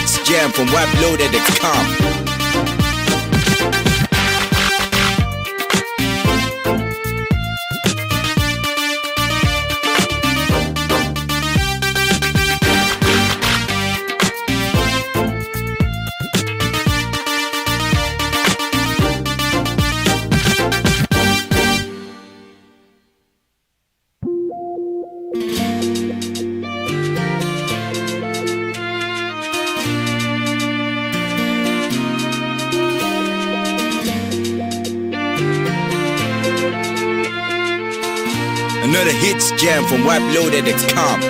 hits jam from WebLoaded.com. Another hits jam from WebLoaded.com.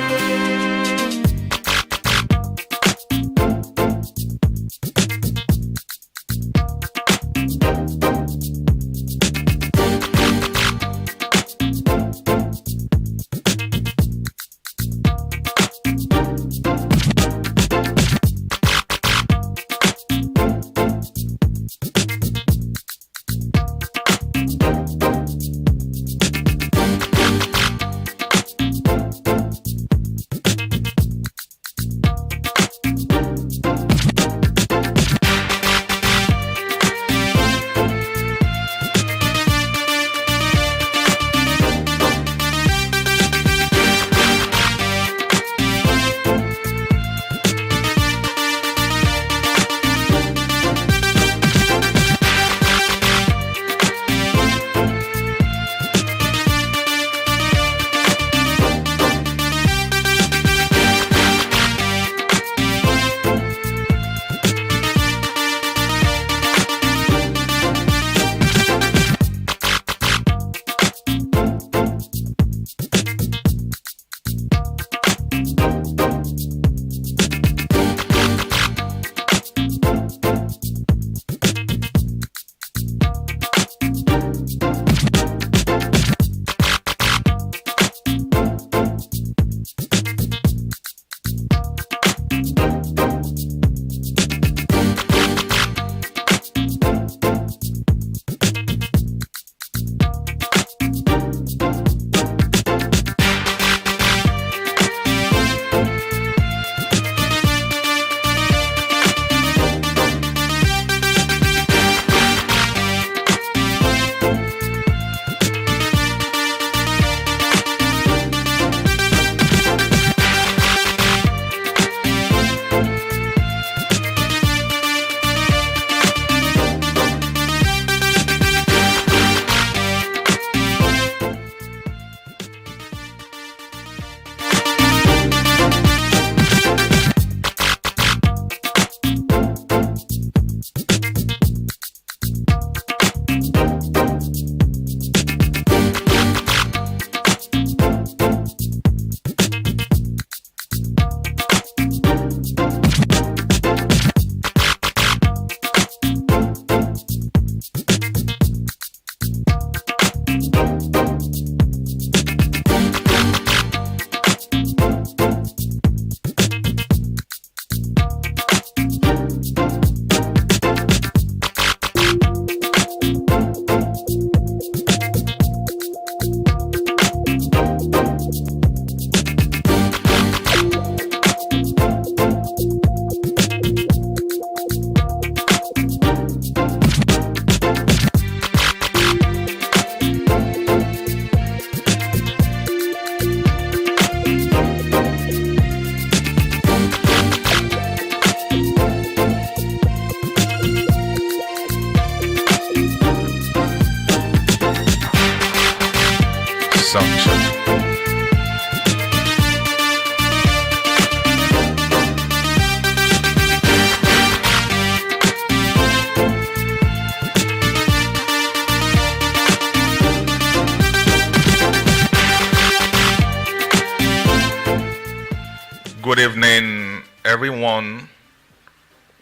Good evening, everyone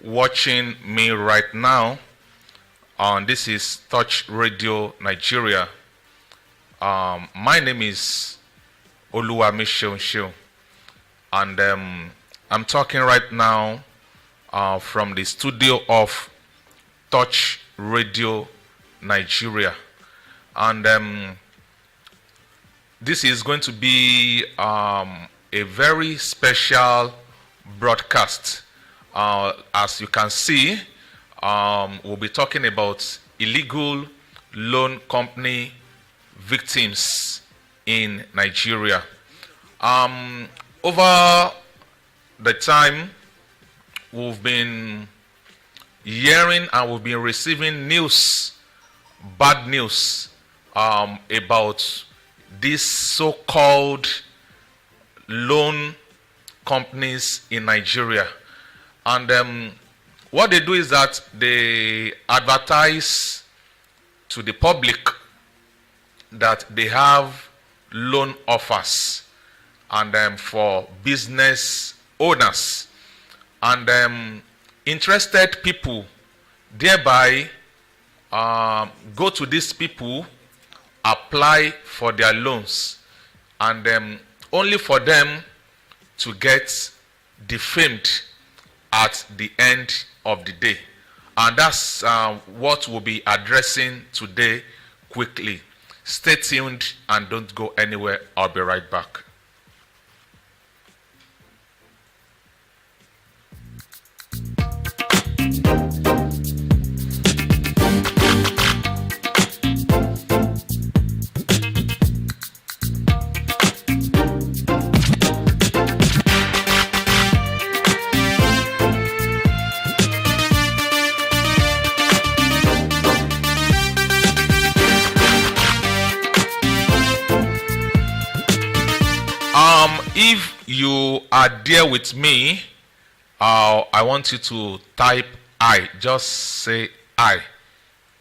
watching me right now. This is Touch Radio Nigeria. My name is Oluwamiseun, and I'm talking right now from the studio of Touch Radio Nigeria, and this is going to be a very special broadcast As you can see, we'll be talking about illegal loan company victims in Nigeria. Over the time, we've been hearing and we've been receiving news, bad news, about these so-called loan companies in Nigeria. And what they do is that they advertise to the public that they have loan offers and for business owners, and interested people thereby go to these people, apply for their loans, and only for them to get defamed at the end of the day. And that's what we'll be addressing today quickly. Stay tuned and don't go anywhere. I'll be right back. If you are there with me, I want you to type I. Just say I.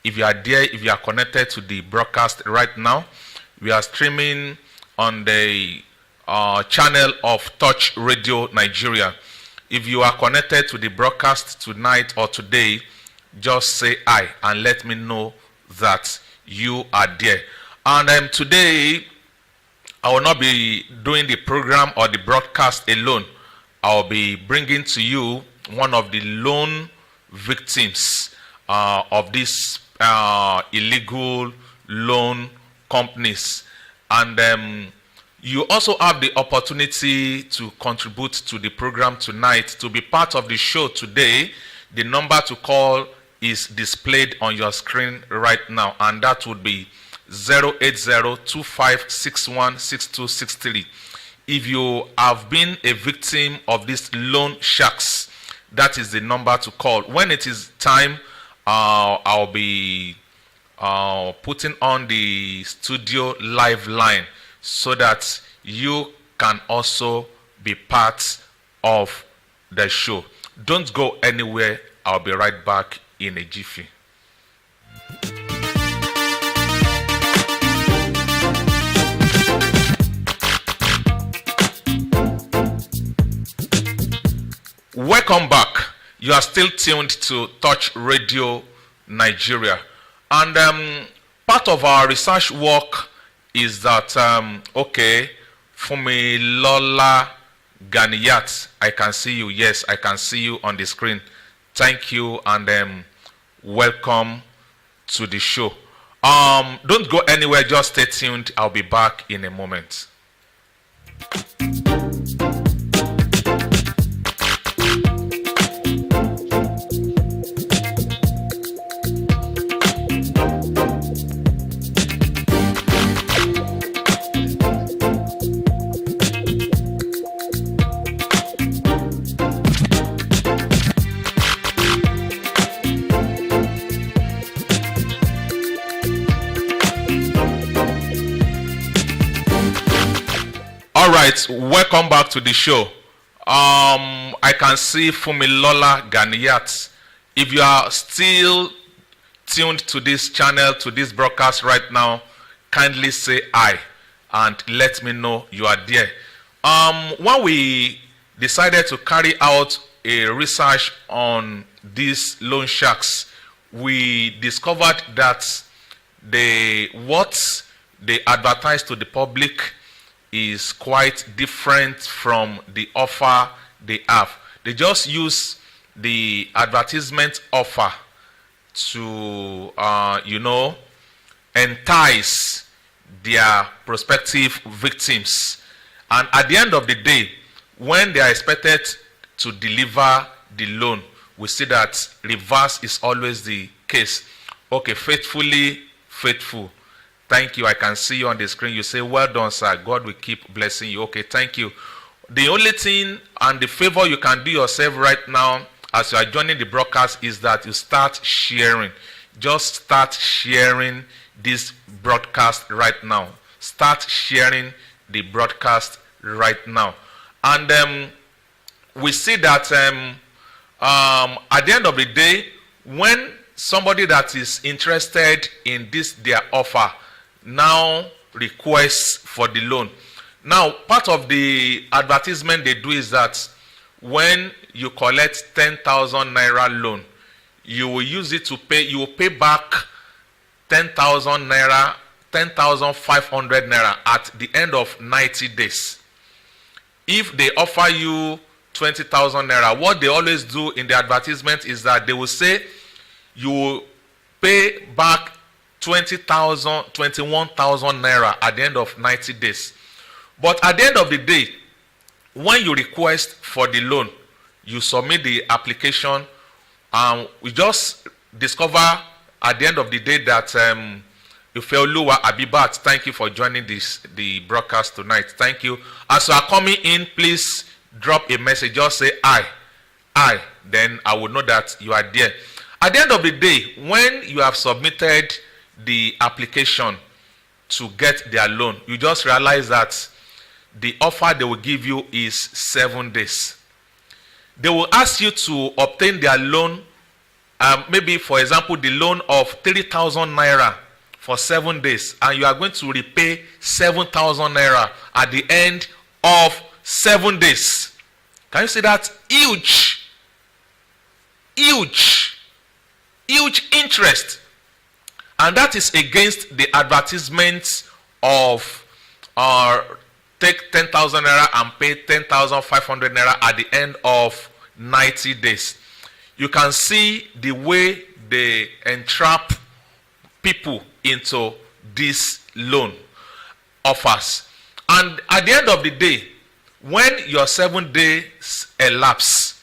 If you are there, if you are connected to the broadcast right now, we are streaming on the channel of Touch Radio Nigeria. If you are connected to the broadcast tonight or today, just say I and let me know that you are there. And today, I will not be doing the program or the broadcast alone. I will be bringing to you one of the loan victims of these illegal loan companies. And you also have the opportunity to contribute to the program tonight, to be part of the show today. The number to call is displayed on your screen right now, and that would be 08025616263. If you have been a victim of these loan sharks, that is the number to call. When it is time, I'll be putting on the studio live line so that you can also be part of the show. Don't go anywhere. I'll be right back in a jiffy. Welcome back. You are still tuned to Touch Radio Nigeria. And part of our research work is that, Fumilola Ganiyat, I can see you. Yes, I can see you on the screen. Thank you and welcome to the show. Don't go anywhere, just stay tuned. I'll be back in a moment. Alright, welcome back to the show. I can see Fumilola Ganiyat. If you are still tuned to this channel, to this broadcast right now, kindly say I and let me know you are there. When we decided to carry out a research on these loan sharks, we discovered that what they advertise to the public is quite different from the offer they have. They just use the advertisement offer to, entice their prospective victims. And at the end of the day, when they are expected to deliver the loan, we see that reverse is always the case. Okay, faithfully faithful. Thank you. I can see you on the screen. You say, well done, sir. God will keep blessing you. Okay, thank you. The only thing and the favor you can do yourself right now as you are joining the broadcast is that you start sharing. Just start sharing this broadcast right now. Start sharing the broadcast right now. And we see that at the end of the day, when somebody that is interested in this, their offer, now requests for the loan. Now, part of the advertisement they do is that when you collect 10,000 naira loan, you will use it to pay, you will pay back 10,000 naira, 10,500 naira at the end of 90 days. If they offer you 20,000 naira, what they always do in the advertisement is that they will say you will pay back 21,000 naira at the end of 90 days. But at the end of the day, when you request for the loan, you submit the application, we just discover at the end of the day that Ifeoluwa Abibat, thank you for joining the broadcast tonight. Thank you. As you are coming in, please drop a message. Just say I. Then I will know that you are there. At the end of the day, when you have submitted the application to get their loan, you just realize that the offer they will give you is 7 days. They will ask you to obtain their loan, maybe for example the loan of 3,000 naira for 7 days, and you are going to repay 7,000 naira at the end of 7 days. Can you see that? Huge interest. And that is against the advertisements of take 10,000 naira and pay 10,500 naira at the end of 90 days. You can see the way they entrap people into these loan offers. And at the end of the day, when your 7 days elapse,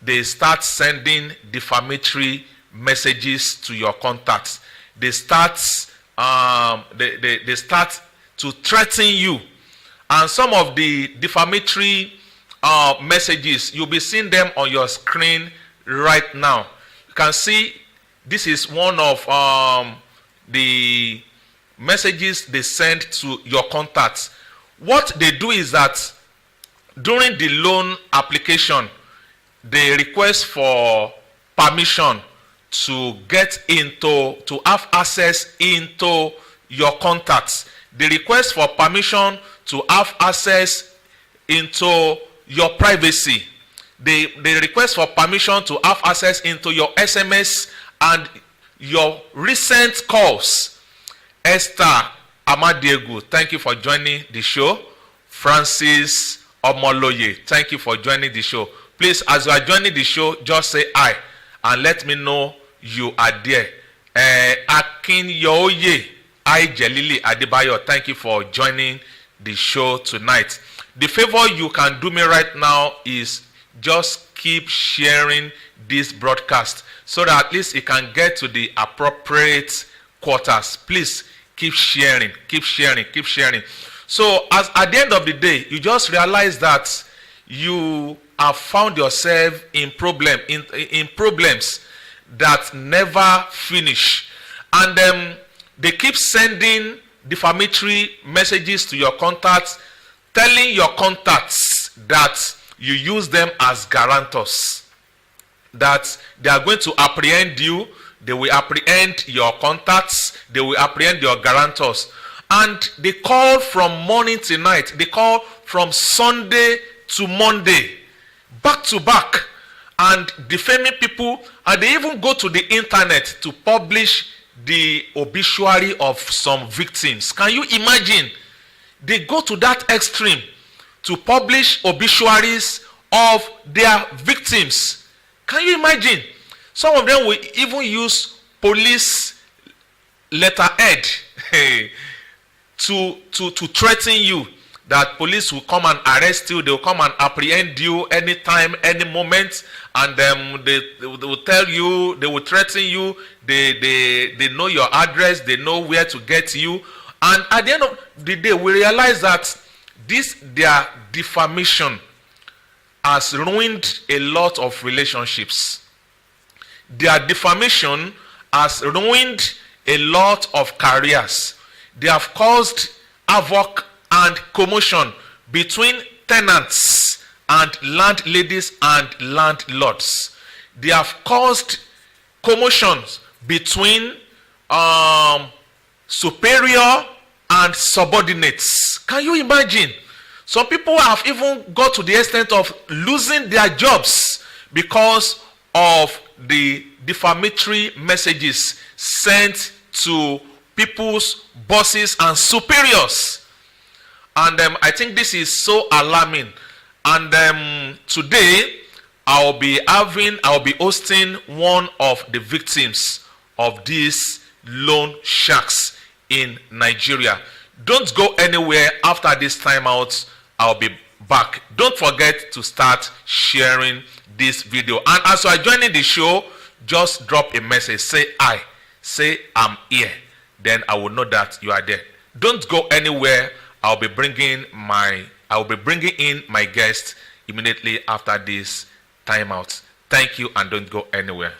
they start sending defamatory messages to your contacts. They start they start to threaten you, and some of the defamatory messages, you'll be seeing them on your screen right now. You can see this is one of the messages they send to your contacts. What they do is that during the loan application, they request for permission to have access into your contacts. They request for permission to have access into your privacy. They request for permission to have access into your SMS and your recent calls. Esther Amadiegu, thank you for joining the show. Francis Omoloye, thank you for joining the show. Please, as you are joining the show, just say I and let me know you are there. Akinyoye Jelili Adebayo, thank you for joining the show tonight. The favor you can do me right now is just keep sharing this broadcast so that at least it can get to the appropriate quarters. Please keep sharing. So at the end of the day, you just realize that you have found yourself in problems that never finish, and they keep sending defamatory messages to your contacts, telling your contacts that you use them as guarantors, that they are going to apprehend you, they will apprehend your contacts, they will apprehend your guarantors. And they call from morning to night, they call from Sunday to Monday, back to back, and defaming people, and they even go to the internet to publish the obituary of some victims. Can you imagine? They go to that extreme to publish obituaries of their victims. Can you imagine? Some of them will even use police letterhead to threaten you that police will come and arrest you, they will come and apprehend you anytime, any moment, and they will tell you, they will threaten you, they know your address, they know where to get you. And at the end of the day, we realize that their defamation has ruined a lot of relationships. Their defamation has ruined a lot of careers. They have caused havoc and commotion between tenants and landladies and landlords. They have caused commotions between superior and subordinates. Can you imagine? Some people have even got to the extent of losing their jobs because of the defamatory messages sent to people's bosses and superiors. And I think this is so alarming. And today I'll be hosting one of the victims of these loan sharks in Nigeria. Don't go anywhere. After this timeout, I'll be back. Don't forget to start sharing this video. And as you are joining the show, just drop a message. Say I. Say I'm here. Then I will know that you are there. Don't go anywhere. I'll be bringing in my guest immediately after this timeout. Thank you, and don't go anywhere.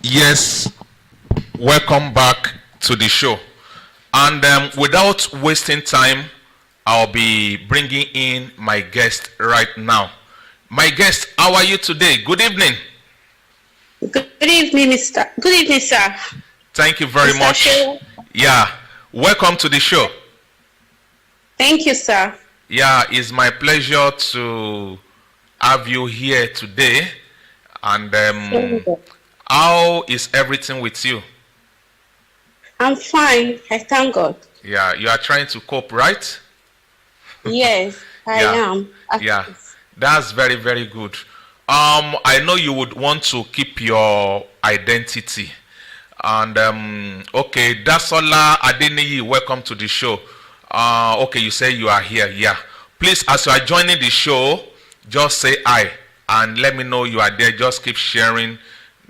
Yes, welcome back to the show. And without wasting time, I'll be bringing in my guest right now. My guest, how are you today? Good evening. Good evening, Mr. Good evening, sir. Thank you very much. Show. Yeah, welcome to the show. Thank you, sir. Yeah, it's my pleasure to have you here today. And how is everything with you? I'm fine. I thank God. Yeah, you are trying to cope, right? Yes, I am. Yeah, that's very, very good. I know you would want to keep your identity. And okay, Dasola Adeniyi, welcome to the show. Okay, you say you are here. Yeah. Please, as you are joining the show, just say hi and let me know you are there. Just keep sharing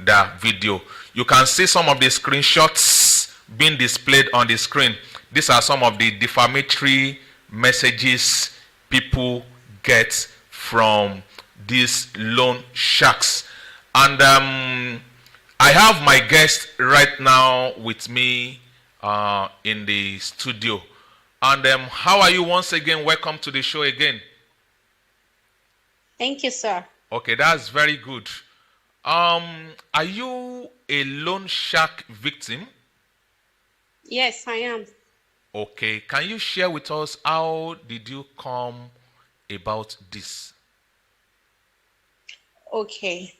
the video. You can see some of the screenshots being displayed on the screen. These are some of the defamatory messages people get from these loan sharks. And I have my guest right now with me in the studio. And how are you once again? Welcome to the show again. Thank you, sir. Okay, that's very good. Are you a loan shark victim? Yes, I am. Okay, can you share with us how did you come about this? Okay.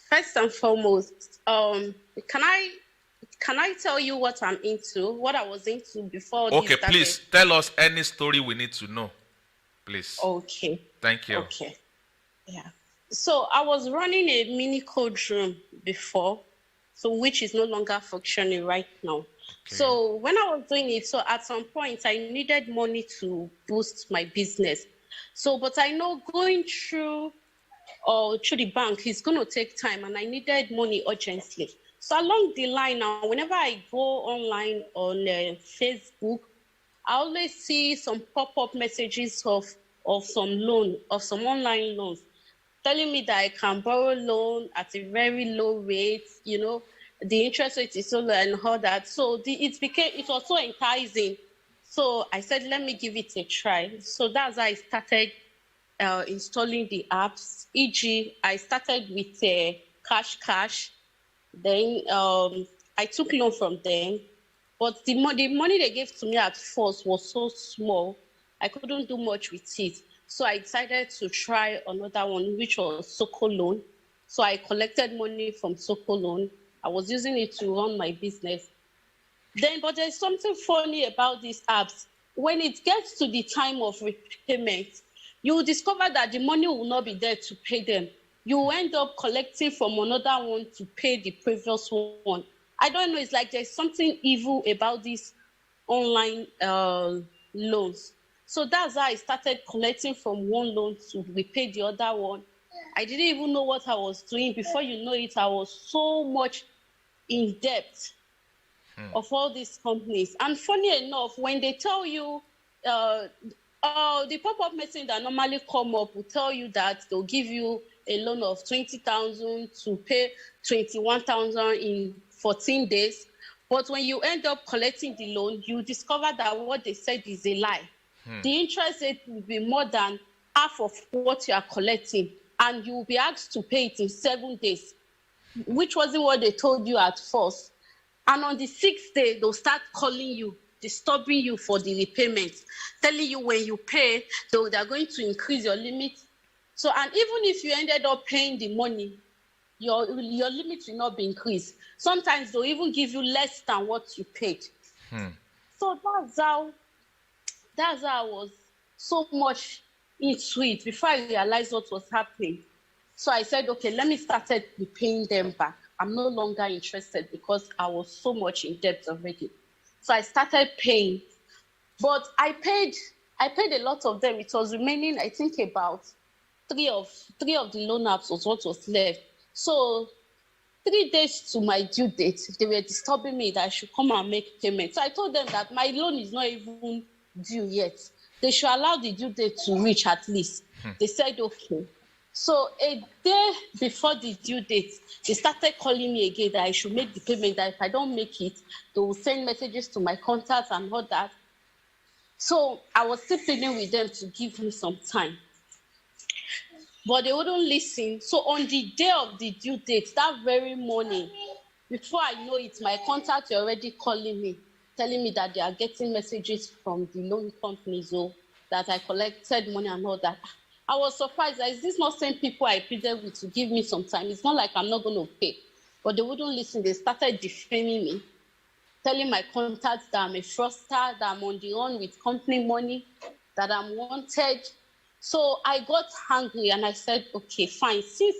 First and foremost, can I tell you what I'm into? What I was into before this Okay, started? please tell us any story we need to know. Please. Okay. Thank you. Okay. Yeah. So I was running a mini cold room before, so which is no longer functioning right now. Okay. So when I was doing it, so at some point I needed money to boost my business. So, but I know going through or through the bank is going to take time, and I needed money urgently. So along the line now, whenever I go online on Facebook, I always see some pop-up messages of some online loans, telling me that I can borrow loan at a very low rate. The interest rate is so low and all that. So it was so enticing. So I said, let me give it a try. So that's how I started installing the apps. E.g., I started with Cash. Then I took loan from them, but the money they gave to me at first was so small, I couldn't do much with it. So I decided to try another one, which was Soko Loan. So I collected money from Soko Loan. I was using it to run my business. But there's something funny about these apps. When it gets to the time of repayment, you will discover that the money will not be there to pay them. You will end up collecting from another one to pay the previous one. I don't know, it's like there's something evil about these online loans. So that's how I started collecting from one loan to repay the other one. I didn't even know what I was doing. Before you know it, I was so much in debt of all these companies. And funny enough, when they tell you, the pop-up message that normally come up will tell you that they'll give you a loan of 20,000 to pay 21,000 in 14 days. But when you end up collecting the loan, you discover that what they said is a lie. The interest rate will be more than half of what you are collecting, and you will be asked to pay it in 7 days, which wasn't what they told you at first. And on the 6th day, they'll start calling you, disturbing you for the repayment, telling you when you pay, they're going to increase your limit. So, and even if you ended up paying the money, your limit will not be increased. Sometimes they'll even give you less than what you paid. So that's how I was so much into it before I realized what was happening. So I said, okay, let me start repaying them back. I'm no longer interested because I was so much in debt already. So I started paying. But I paid a lot of them. It was remaining, I think, about three of the loan apps was what was left. So 3 days to my due date, they were disturbing me that I should come and make payment. So I told them that my loan is not even due yet. They should allow the due date to reach at least. They said, okay. So a day before the due date, they started calling me again that I should make the payment, that if I don't make it, they will send messages to my contacts and all that. So I was still pleading with them to give me some time. But they wouldn't listen. So on the day of the due date, that very morning, before I know it, my contacts were already calling me, telling me that they are getting messages from the loan companies, that I collected money and all that. I was surprised. Is this not same people I pleaded with to give me some time? It's not like I'm not going to pay. But they wouldn't listen. They started defaming me, telling my contacts that I'm a fraudster, that I'm on the run with company money, that I'm wanted. So I got angry and I said, okay, fine. Since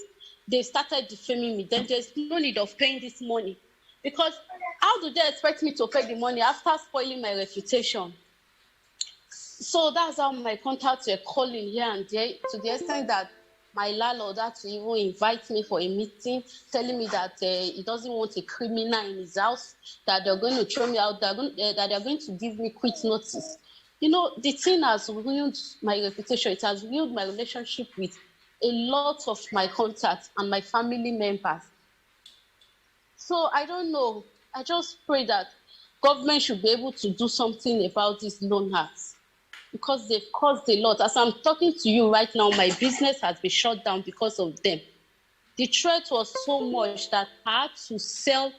they started defaming me, then there's no need of paying this money. Because how do they expect me to pay the money after spoiling my reputation? So that's how my contacts were calling here and there, to the extent that my landlord had to even invite me for a meeting, telling me that he doesn't want a criminal in his house, that they're going to throw me out, that they're going to give me quit notice. The thing has ruined my reputation. It has ruined my relationship with a lot of my contacts and my family members. So I don't know. I just pray that government should be able to do something about these loan apps, because they've caused a lot. As I'm talking to you right now, my business has been shut down because of them. The threat was so much that I had to sell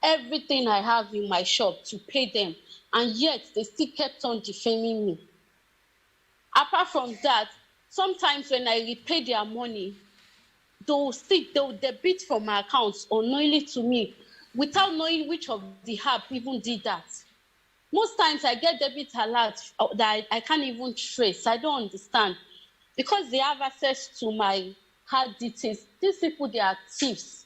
everything I have in my shop to pay them, and yet they still kept on defaming me. Apart from that, sometimes when I repay their money, they'll debit from my accounts unknowingly to me without knowing which of the app even did that. Most times I get debit alert that I can't even trace. I don't understand. Because they have access to my card details. These people, they are thieves.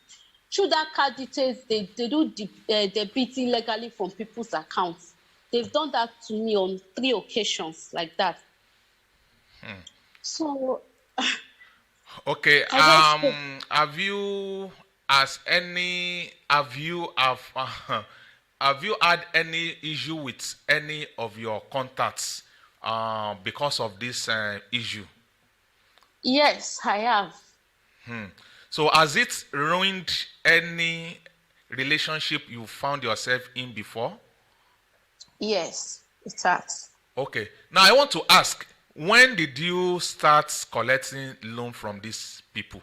Through that card details, they do debit illegally from people's accounts. They've done that to me on 3 occasions like that. So Okay. I guess Have you as any have you have you had any issue with any of your contacts because of this issue? yes, I have. So has it ruined any relationship you found yourself in before? Yes, it has. Okay. Now I want to ask, when did you start collecting loan from these people?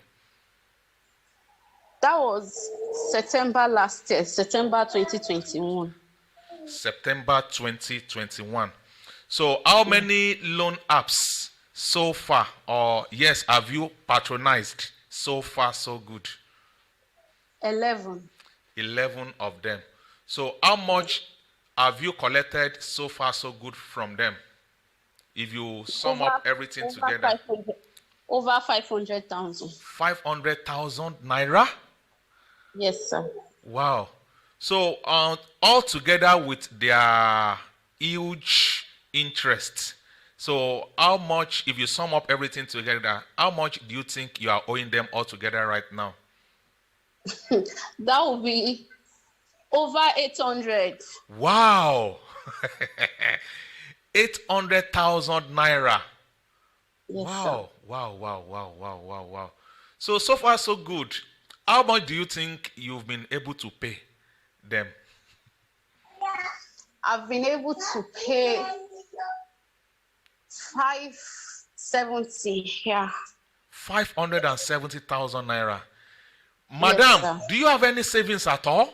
That was September last year, September 2021. September 2021. So how many loan apps so far, or yes, have you patronized so far so good? 11. 11 of them. So how much have you collected so far so good from them? If you sum up everything together, 500, over 500,000. 500,000 naira? Yes, sir. Wow. So all together with their huge interest. So how much, if you sum up everything together, how much do you think you are owing them all together right now? That will be over 800. Wow. 800,000 naira. Yes, Wow. Wow, wow, wow, wow, wow, wow. So far so good. How much do you think you've been able to pay them? I've been able to pay 570. Yeah. 570,000 naira. Madam, Yes, do you have any savings at all?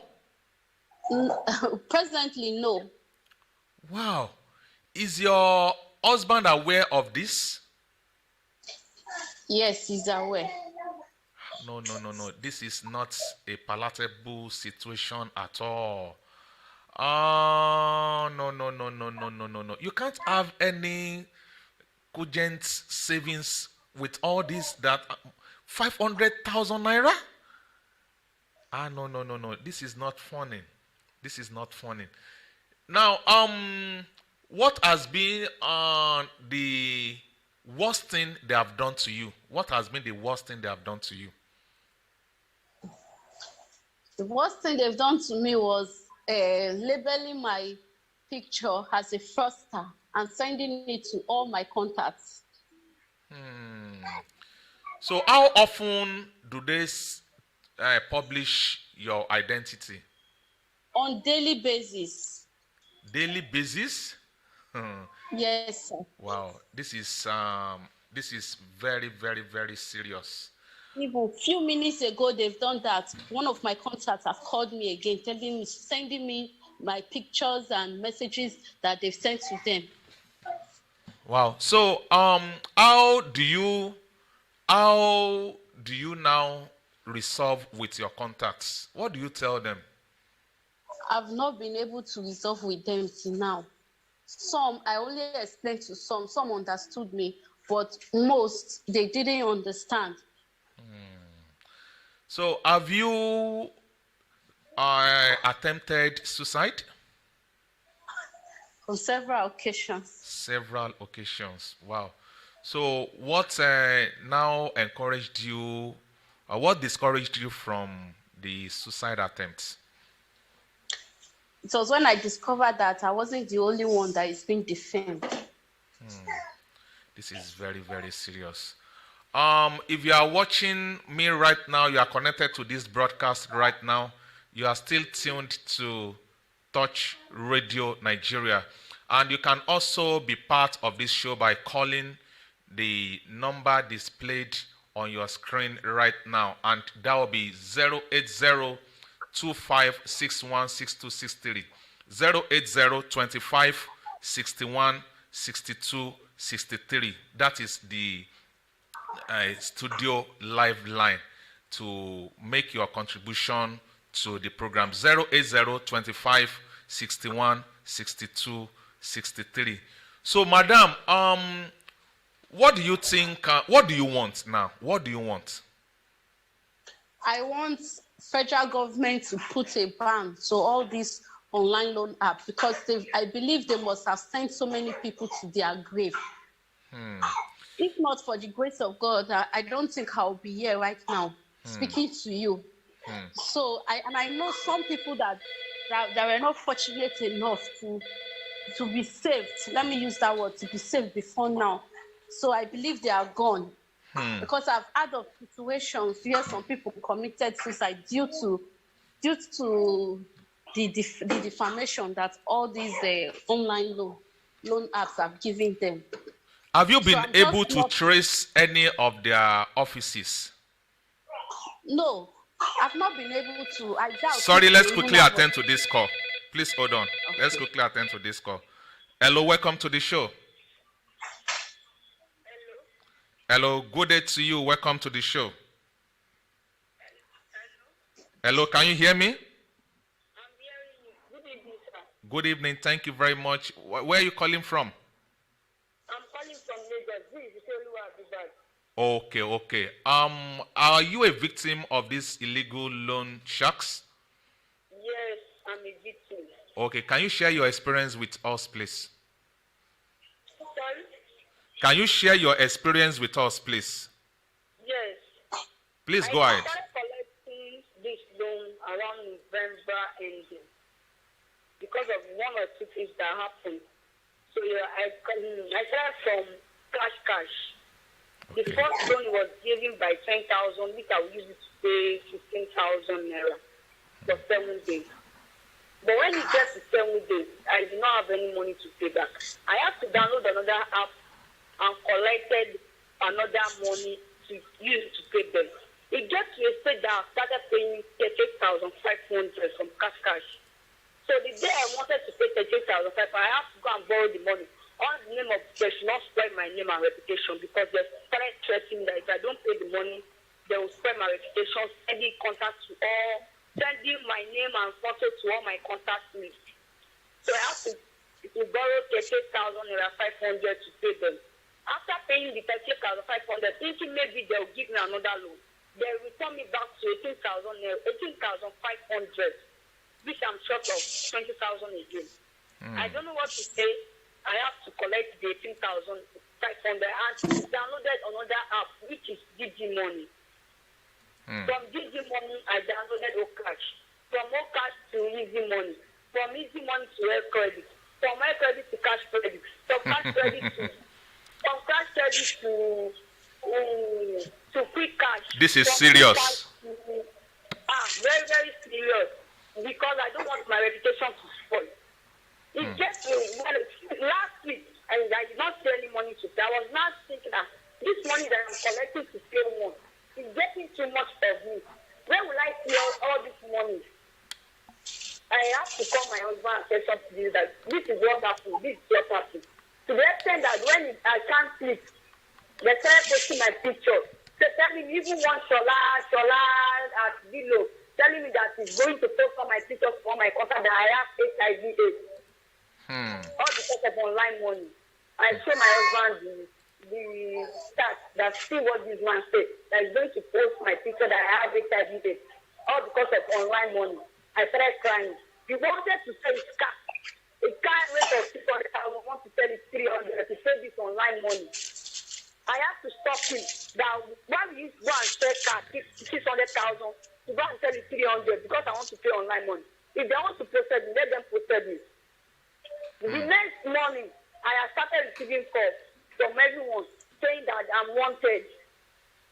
Presently, no. Wow. Is your husband aware of this? Yes, he's aware. No. This is not a palatable situation at all. Oh, no. You can't have any cogent savings with all this that 500,000 naira? No. This is not funny. This is not funny. Now, what has been the worst thing they have done to you? What has been the worst thing they have done to you? The worst thing they've done to me was labeling my picture as a fraudster and sending it to all my contacts. So how often do they publish your identity? On daily basis. Daily basis? Yes, sir. Wow, this is very, very, very serious. Even a few minutes ago, they've done that. One of my contacts have called me again, sending me my pictures and messages that they've sent to them. Wow. So how do you now resolve with your contacts? What do you tell them? I've not been able to resolve with them till now. Some, I only explained to some understood me, but most, they didn't understand. So have you attempted suicide? On several occasions. Several occasions. Wow. So what now encouraged you, what discouraged you from the suicide attempts? It was when I discovered that I wasn't the only one that is being defamed. This is very, very serious. If you are watching me right now, you are connected to this broadcast right now, you are still tuned to Touch Radio Nigeria. And you can also be part of this show by calling the number displayed on your screen right now, and that will be 08025616263. 08025616263. That is the studio live line to make your contribution to the program. 08025616263. So, madam, what do you think? What do you want now? What do you want? I want federal government to put a ban to all these online loan apps because I believe they must have sent so many people to their grave. If not for the grace of God, I don't think I'll be here right now speaking to you. So I know some people that were not fortunate enough to be saved. Let me use that word, to be saved before now. So I believe they are gone. Because I've heard of situations where some people committed suicide due to the defamation that all these online loan apps are giving them. Have you been able to trace any of their offices? No, I've not been able to. I doubt. Sorry, let's quickly attend to this call. Please hold on. Okay. Let's quickly attend to this call. Hello, welcome to the show. Hello, good day to you. Welcome to the show. Hello, can you hear me? I'm hearing you. Good evening, sir. Good evening. Thank you very much. Where are you calling from? I'm calling from Lagos. This is Oluwa Abibad. Okay. Are you a victim of these illegal loan sharks? Yes, I'm a victim. Okay, can you share your experience with us, please? Sorry? Can you share your experience with us, please? Yes. Please go ahead. I started collecting this loan around November ending because of one or two things that happened. So I started from cash. The first loan was given by 10,000, which I will use it to pay 15,000 naira for 7 days. But when it gets to 7 days, I do not have any money to pay back. I have to download another app and collected another money to use to pay them. It gets to a stage that I started paying 38,500 from cash. So the day I wanted to pay 38,500, I have to go and borrow the money. On the name of, they should not spoil my name and reputation because they started threatening that if I don't pay the money, they will spoil my reputation, sending contacts to all, sending my name and photo to all my contact lists. So I have to borrow 38,500 to pay them. After paying the 38,500, thinking maybe they'll give me another loan, they return me back to 18,500, which I'm short of 20,000 again. I don't know what to say. I have to collect the 18,500 and downloaded another app, which is DG Money. From DG Money, I downloaded Okash. From Okash to Easy Money. From Easy Money to Air Credit. From Air Credit to Cash Credit. From Cash Credit to Quick Cash. This is serious. Very, very serious. Because I don't want my reputation to spoil. It gets to last week, and I did not pay any money to pay. I was not thinking that this money that I'm collecting to pay one is getting too much for me. Where will I see all this money? I have to call my husband and say something to you that this is what happened, this is what happened. To the extent that when I can't sleep, they started posting my pictures. They tell me even one Shola at below, telling me that he's going to post all my pictures for my contact that I have HIV/AIDS. All because of online money. I show my husband the stats that see what this man said. That he's going to post my picture that I have HIV/AIDS. All because of online money. I started crying. He wanted to sell his car. A car rate of 600,000, want to sell it 300 to sell this online money. I have to stop him. Now, why will you go and sell car 600,000 to go and sell it 300 because I want to pay online money? If they want to process it, let them process it. The next morning, I have started receiving calls from everyone saying that I'm wanted.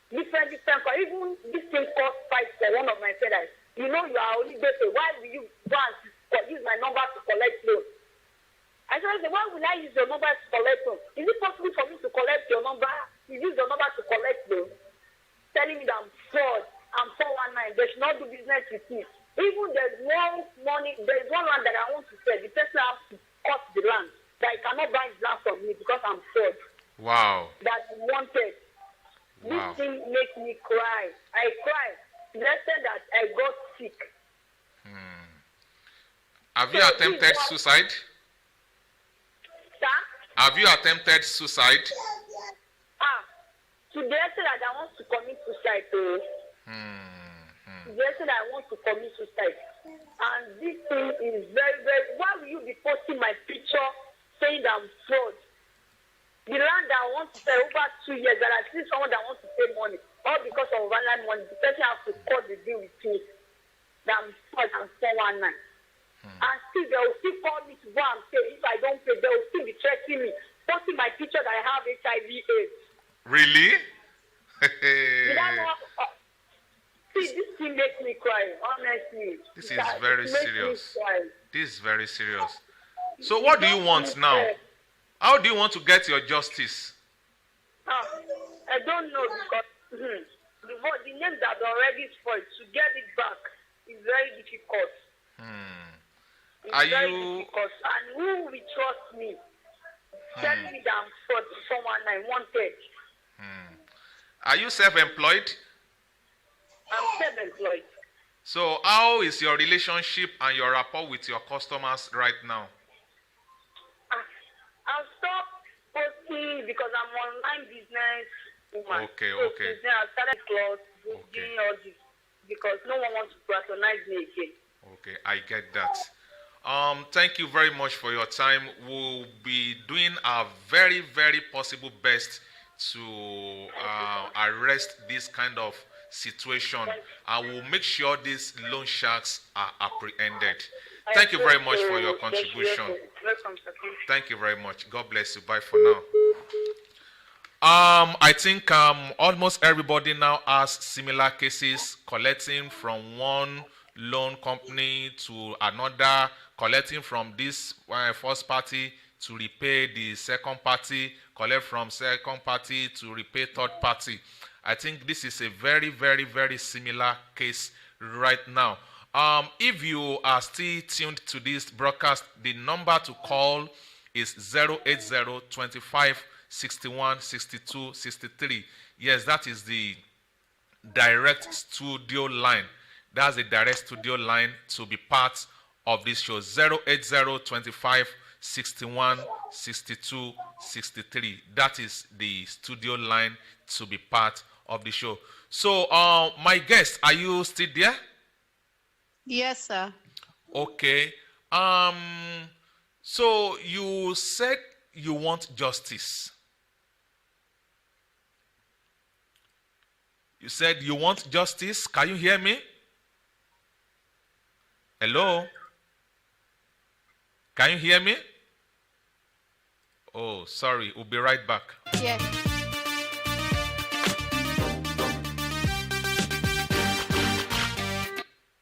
Different calls. Even this thing cost fight for one of my fellows. You know you are only better. Why will you go and use my number to collect loan? I said, why will I use your number to collect loan? Is it possible for me to collect your number? You use your number to collect loan? telling me that I'm fraud, I'm 419, they should not do business with me. Even there's one land that I want to sell, the person has to cut the land, that he cannot buy his land from me because I'm fraud. Wow. That he wanted. Wow. This thing makes me cry. I cry. The extent that I got sick. Have you attempted suicide? Sir? Have you attempted suicide? To the extent that I want to commit suicide. To the extent that I want to commit suicide. And this thing is very, very... Why will you be posting my picture saying that I'm fraud? The land that I want to sell over 2 years, that I see someone that wants to pay money, all because of online money, the person has to cut the deal with me. That I'm fraud and 419. And still, they will still call me to go and pay. If I don't pay, they will still be threatening me, posting my picture that I have HIV/AIDS. Really? Did I not? See, this thing makes me cry, honestly. This is very serious. This is very serious. So what do you want now? How do you want to get your justice? I don't know, because the name that already spoiled, to get it back is very difficult. It's very difficult. And who will trust me? Telling me that I'm fraud, someone I wanted. Are you self-employed? I'm self-employed. So how is your relationship and your rapport with your customers right now? I've stopped posting because I'm online business woman. Okay. I started clothes, doing all this because no one wants to patronize me again. Okay, I get that. Thank you very much for your time. We'll be doing our very, very possible best to arrest this kind of situation, and we'll make sure these loan sharks are apprehended. Thank you very much for your contribution. Thank you very much. God bless you. Bye for now. I think almost everybody now has similar cases, collecting from one loan company to another, collecting from this first party to repay the second party, collect from second party to repay third party. I think this is a very, very, very similar case right now. If you are still tuned to this broadcast, the number to call is 080 25 61 62 63. Yes, that is the direct studio line. That's the direct studio line to be part of this show. 080 25 61 62 63. That is the studio line to be part of the show. So, my guest, are you still there? Yes, sir. Okay. So you said you want justice. You said you want justice. Can you hear me? Hello? Can you hear me? Oh, sorry. We'll be right back. Yes.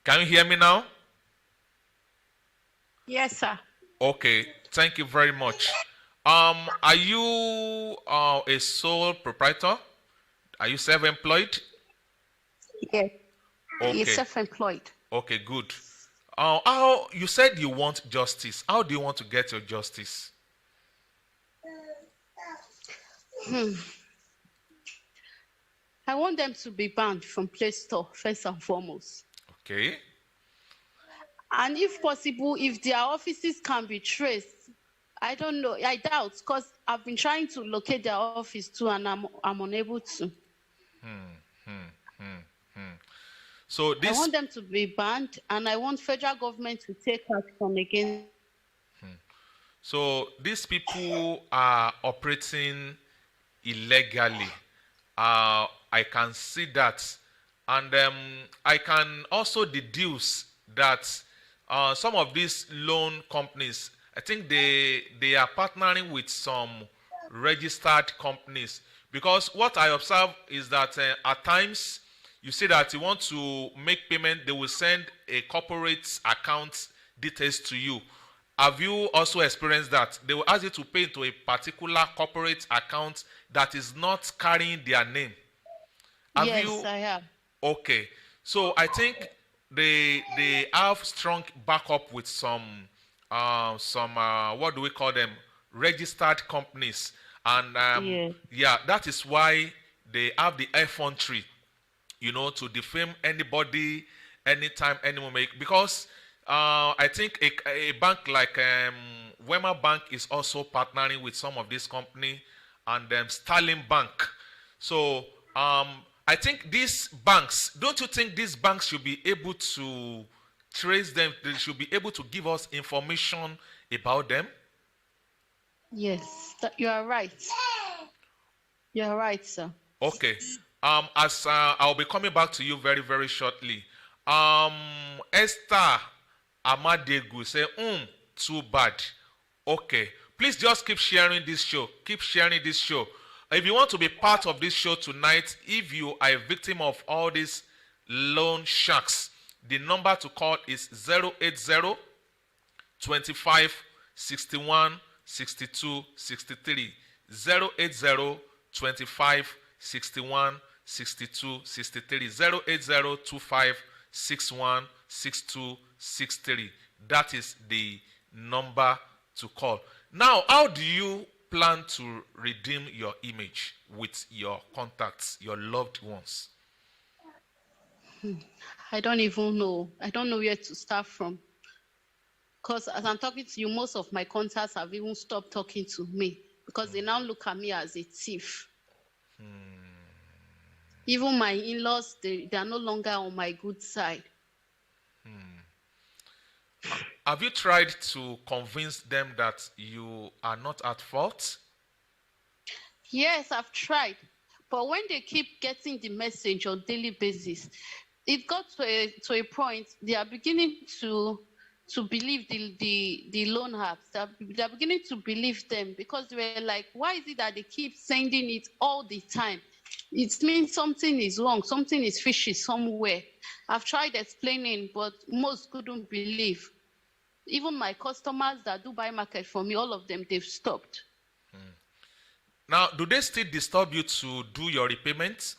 Can you hear me now? Yes, sir. Okay. Thank you very much. Are you a sole proprietor? Are you self-employed? Yes. Okay. You're self-employed. Okay, good. How you said you want justice. How do you want to get your justice? I want them to be banned from Play Store, first and foremost. Okay. And if possible, if their offices can be traced, I don't know. I doubt, because I've been trying to locate their office too, and I'm unable to. So I want them to be banned, and I want federal government to take action against. So these people are operating illegally. I can see that, and I can also deduce that some of these loan companies, I think they are partnering with some registered companies, because what I observe is that at times you see that you want to make payment, they will send a corporate account details to you. Have you also experienced that? They will ask you to pay into a particular corporate account that is not carrying their name. Have Yes, you? I have. Okay. So I think they have strong backup with some what do we call them, registered companies, and Yeah. yeah, that is why they have the effrontery, to defame anybody, anytime, any moment. Because I think a bank like Wema Bank is also partnering with some of this company, and Sterling Bank. So I think these banks, don't you think these banks should be able to trace them? They should be able to give us information about them. Yes, you are right. You are right, sir. Okay. As I'll be coming back to you very, very shortly. Esther Amadegu say, too bad. Okay. Please just keep sharing this show. Keep sharing this show. If you want to be part of this show tonight, if you are a victim of all these loan sharks, the number to call is 080 25 61 62 63. 080 25 61 62 63. 080 25 61 62 63. That is the number to call. Now, how do you plan to redeem your image with your contacts, your loved ones? I don't even know. I don't know where to start from. Because as I'm talking to you, most of my contacts have even stopped talking to me because they now look at me as a thief. Even my in-laws, they are no longer on my good side. Have you tried to convince them that you are not at fault? Yes, I've tried. But when they keep getting the message on daily basis, it got to a point they are beginning to believe the loan apps. They're beginning to believe them because they were like, why is it that they keep sending it all the time? It means something is wrong, something is fishy somewhere. I've tried explaining, but most couldn't believe. Even my customers that do buy market from me, all of them, they've stopped. Now, do they still disturb you to do your repayments?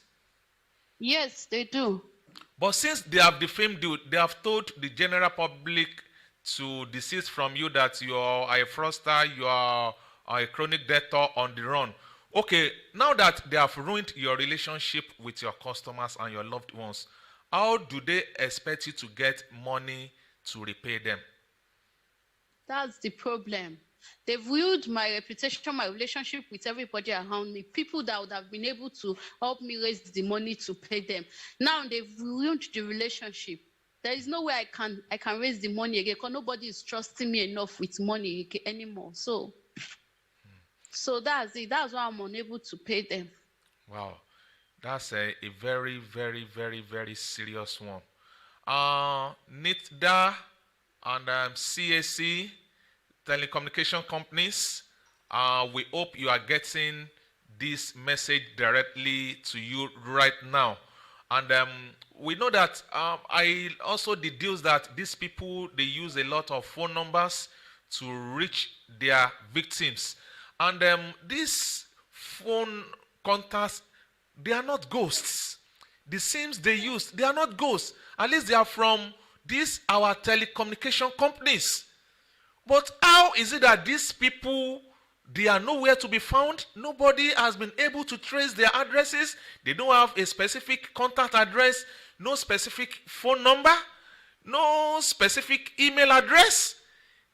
Yes, they do. But since they have defamed you, they have told the general public to desist from you, that you are a fraudster, you are a chronic debtor on the run. Okay, now that they have ruined your relationship with your customers and your loved ones, how do they expect you to get money to repay them? That's the problem. They've ruined my reputation, my relationship with everybody around me. People that would have been able to help me raise the money to pay them. Now they've ruined the relationship. There is no way I can raise the money again because nobody is trusting me enough with money anymore. So that's it. That's why I'm unable to pay them. Wow, that's a very, very, very, very serious one. NITDA and CAC, telecommunication companies, we hope you are getting this message directly to you right now. And we know that I also deduce that these people, they use a lot of phone numbers to reach their victims. And these phone contacts, they are not ghosts. The SIMs they use, they are not ghosts. At least they are from these our telecommunication companies. But how is it that these people, they are nowhere to be found? Nobody has been able to trace their addresses. They don't have a specific contact address, no specific phone number, no specific email address.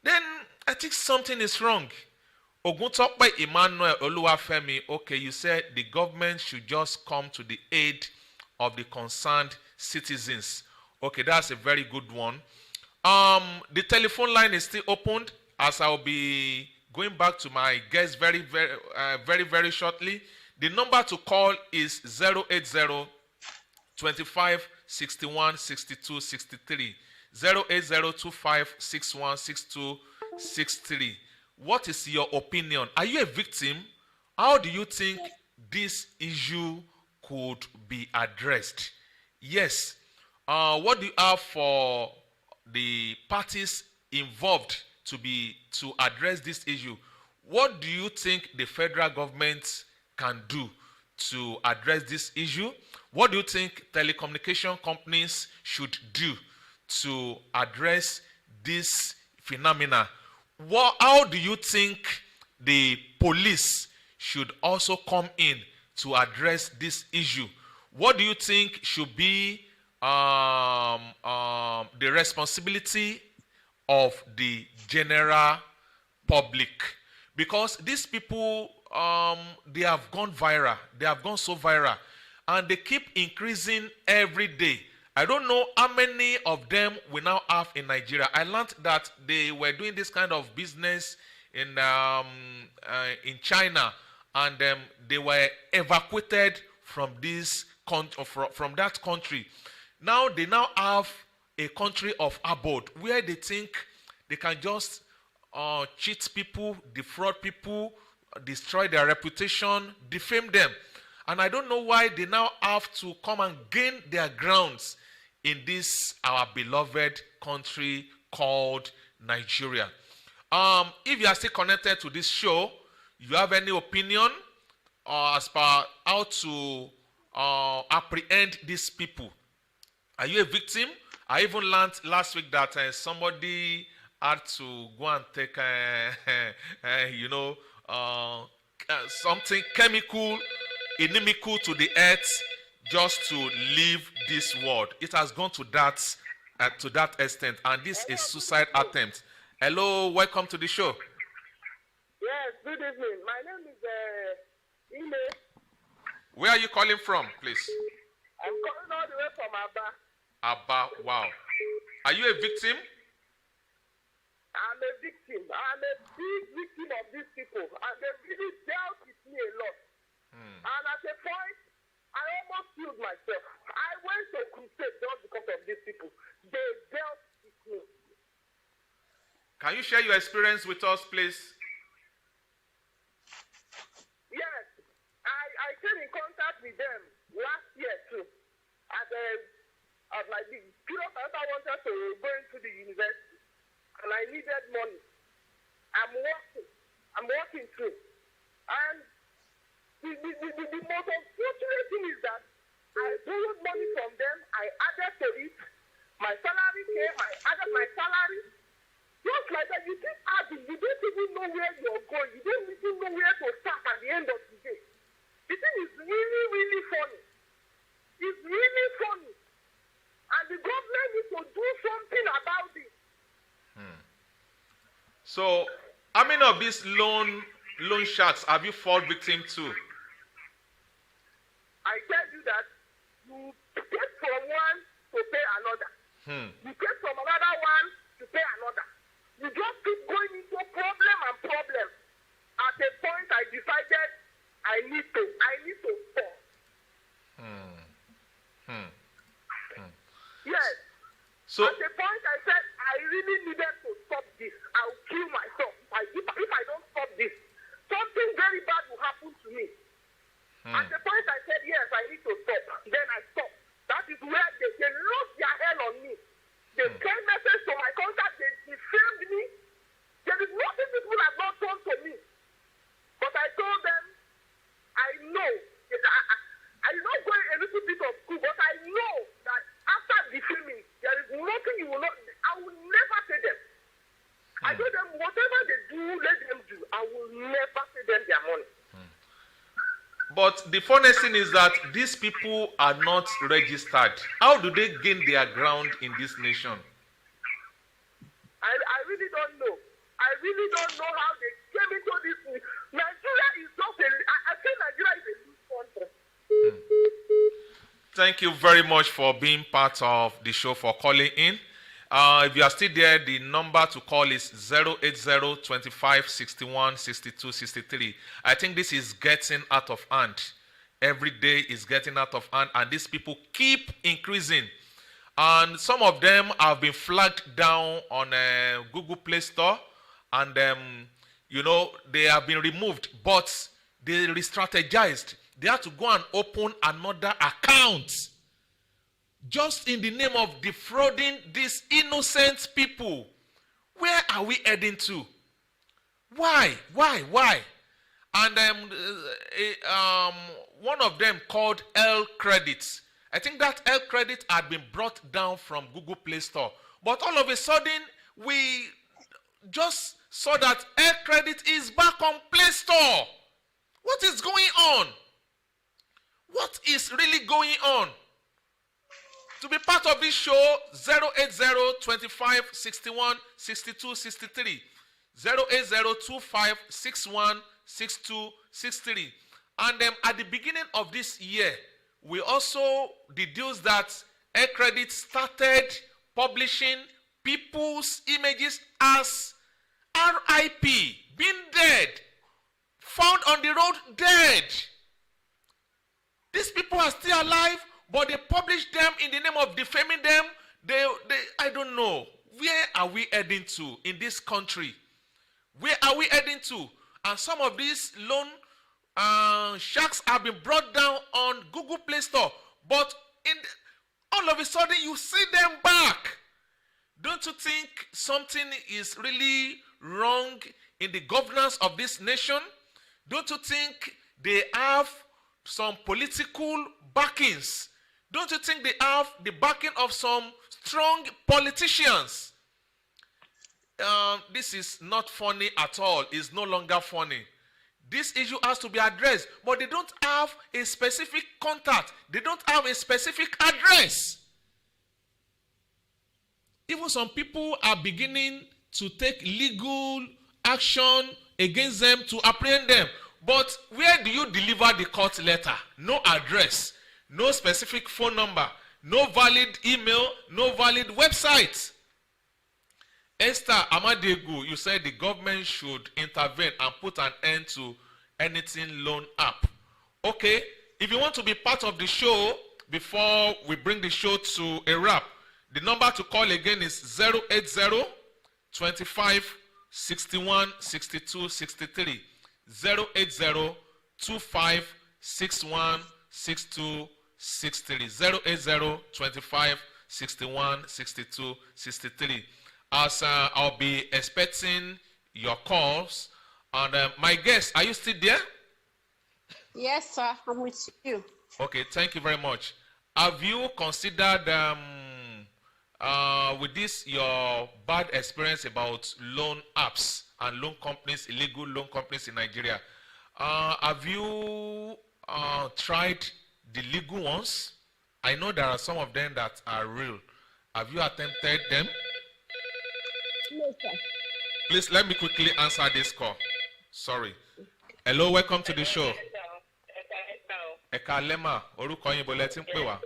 Then I think something is wrong. Oguntokpe Emmanuel Oluwafemi, okay, you said the government should just come to the aid of the concerned citizens. Okay, that's a very good one. The telephone line is still opened, as I'll be going back to my guest very, very shortly. The number to call is 080 25 61 62 63. 080 25 61 62 63. What is your opinion? Are you a victim? How do you think this issue could be addressed? Yes. What do you have for the parties involved to address this issue? What do you think the federal government can do to address this issue? What do you think telecommunication companies should do to address this phenomena? How do you think the police should also come in to address this issue? What do you think should be the responsibility of the general public? Because these people, they have gone viral. They have gone so viral. And they keep increasing every day. I don't know how many of them we now have in Nigeria. I learned that they were doing this kind of business in China, and they were evacuated from from that country. Now they now have a country of abode where they think they can just cheat people, defraud people, destroy their reputation, defame them. And I don't know why they now have to come and gain their grounds in this our beloved country called Nigeria. If you are still connected to this show, you have any opinion as per how to apprehend these people? Are you a victim? I even learned last week that somebody had to go and take something chemical, inimical to the earth, just to leave this world. It has gone to that extent, and this is suicide attempt. Hello, welcome to the show. Yes, good evening. My name is Ime. Where are you calling from, please? I'm calling all the way from Abba. Abba, wow. Are you a victim? I'm a victim. I'm a big victim of these people, and they really dealt with me a lot. And at a point, I almost killed myself. I went to crusade just because of these people. They dealt with me. Can you share your experience with us, please? Yes, I came in contact with them last year too. At like the period I wanted to go into the university, and I needed money. I'm working too, and the most unfortunate thing is that I borrowed money from them. I added to it. My salary came. I added my salary. Just like that, you keep adding. You don't even know where you're going. You don't even know where to start at the end of the day. The thing is really, really funny. It's really funny. And the government needs to do something about it. So, how many of these loan sharks have you fallen victim to? I tell you that you take from one to pay another. You take from another one to pay another. You just keep going into problem and problem. At a point, I decided I need to stop. Yes. So, at a point, I said I really needed to stop this. I'll kill myself if I don't stop this. Something very bad will happen to me. At the point I said, yes, I need to stop. Then I stopped. That is where they lost their hell on me. They sent message to my contact. They defamed me. There is nothing people have not done to me. But I told them, I know. I did not go a little bit of school, but I know that after defaming, there is nothing you will not. I will never pay them. I told them, whatever they do, let them do. I will never pay them their money. But the funniest thing is that these people are not registered. How do they gain their ground in this nation? I really don't know. I really don't know how they came into this. Nigeria is just I think Nigeria is a loose country. Thank you very much for being part of the show, for calling in. If you are still there, the number to call is 080 25 61 62 63. I think this is getting out of hand. Every day is getting out of hand, and these people keep increasing. And some of them have been flagged down on Google Play Store, and they have been removed, but they re-strategized. They had to go and open another account, just in the name of defrauding these innocent people. Where are we heading to? Why? And one of them called L Credit. I think that L Credit had been brought down from Google Play Store. But all of a sudden, we just saw that L Credit is back on Play Store. What is going on? What is really going on? To be part of this show, 080 25 61 62 63. 080 25 61 62 63. And at the beginning of this year, we also deduced that Air Credit started publishing people's images as RIP, being dead, found on the road dead. These people are still alive, but they publish them in the name of defaming them. I don't know. Where are we heading to in this country? Where are we heading to? And some of these loan sharks have been brought down on Google Play Store. But all of a sudden, you see them back. Don't you think something is really wrong in the governance of this nation? Don't you think they have some political backings? Don't you think they have the backing of some strong politicians? This is not funny at all. It's no longer funny. This issue has to be addressed, but they don't have a specific contact. They don't have a specific address. Even some people are beginning to take legal action against them to apprehend them. But where do you deliver the court letter? No address, no specific phone number, no valid email, no valid website. Esther Amadegu, you said the government should intervene and put an end to anything loan app. Okay, if you want to be part of the show before we bring the show to a wrap, the number to call again is 080 25 61 62 63. 080 25 61 62 63. 080 25 61 62 63. As I'll be expecting your calls. And my guest, are you still there? Yes, sir. I'm with you. Okay, thank you very much. Have you considered with this your bad experience about loan apps and loan companies, illegal loan companies in Nigeria? Have you tried the legal ones? I know there are some of them that are real. Have you attempted them? No, sir. Please let me quickly answer this call. Sorry. Hello, welcome to the show. Eka Lema, orúkọ yín bolẹ̀ tí ń pè wá.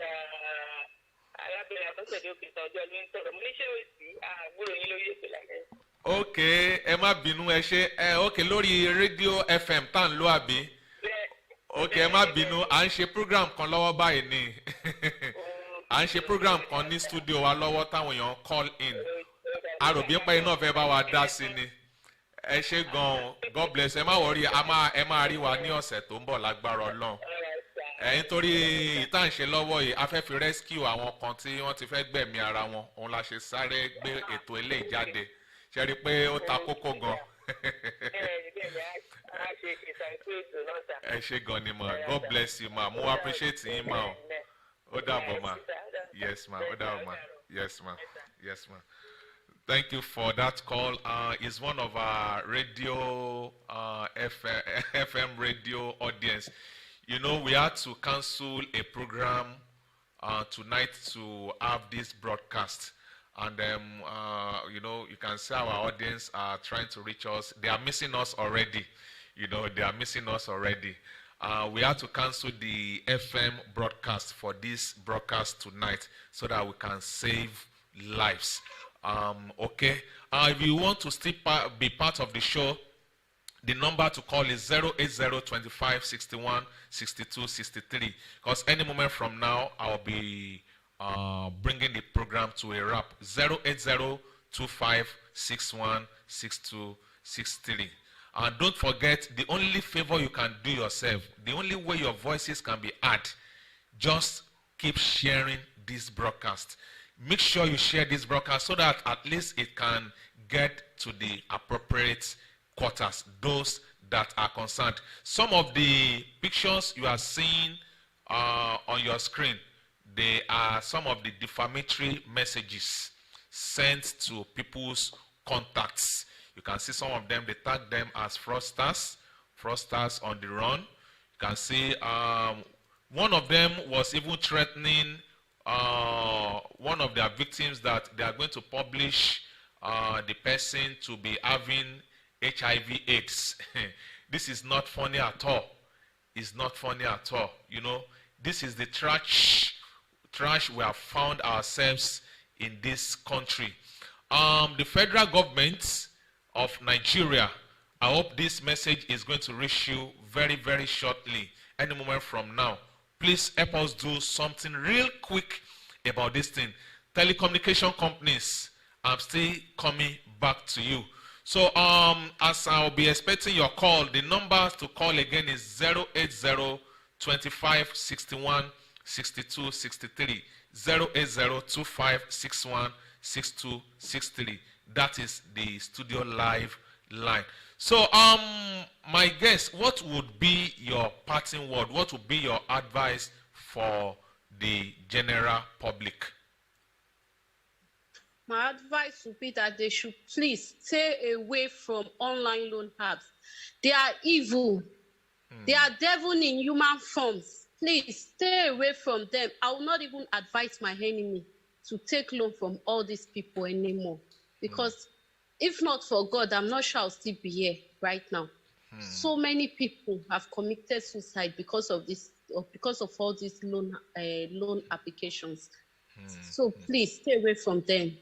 Okay, ẹ má bínú ẹ ṣe okay lórí rédíò FM tá ń lò àbí. Okay, ẹ má bínú à ń ṣe program kan lọ́wọ́ báyìí ni. À ń ṣe program kan ní studio wa lọ́wọ́ táwọn èèyàn call in. Àròbí pé iná fẹ́ bá wa dá sí ni. Ẹ ṣé gan-an, God bless. Ẹ má wọrí, ẹ máa rí wa ní ọ̀sẹ̀ tó ń bọ̀ lágbára Ọlọ́run. Nítorí ìtànṣe lọ́wọ́ yìí, a fẹ́ fi rescue àwọn kan tí wọ́n ti fẹ́ gbẹ̀mí ara wọn. Òun la ṣe sáré gbé ètò eléyìí jáde. Ṣé rí i pé ó ta kókó gan? Ẹ ṣé gan ni ma. God bless you ma. Mo appreciate yín ma o. Ó dàbọ̀ ma. Yes ma. Ó dàbọ̀ ma. Yes ma. Yes ma. Thank you for that call. It's one of our radio, FM radio audience. You know, we had to cancel a program tonight to have this broadcast. And, you know, you can see our audience are trying to reach us. They are missing us already. You know, they are missing us already. We had to cancel the FM broadcast for this broadcast tonight so that we can save lives. Okay. If you want to still be part of the show, the number to call is 080 25 61 62 63. Because any moment from now, I'll be bringing the program to a wrap. 080 25 61 62 63. And don't forget, the only favor you can do yourself, the only way your voices can be heard, just keep sharing this broadcast. Make sure you share this broadcast so that at least it can get to the appropriate quarters, those that are concerned. Some of the pictures you are seeing on your screen, they are some of the defamatory messages sent to people's contacts. You can see some of them, they tag them as fraudsters on the run. You can see one of them was even threatening one of their victims that they are going to publish the person to be having HIV/AIDS. This is not funny at all. It's not funny at all. You know, this is the trash we have found ourselves in this country. The federal government of Nigeria, I hope this message is going to reach you very, very shortly, any moment from now. Please help us do something real quick about this thing. Telecommunication companies, I'm still coming back to you. So as I'll be expecting your call, the number to call again is 080 25 61 62 63. 080 25 61 62 63. That is the studio live line. So my guest, what would be your parting word? What would be your advice for the general public? My advice would be that they should please stay away from online loan apps. They are evil. They are devil in human forms. Please stay away from them. I will not even advise my enemy to take loan from all these people anymore. Because if not for God, I'm not sure I'll still be here right now. So many people have committed suicide because of this, or because of all these loan applications. So please stay away from them.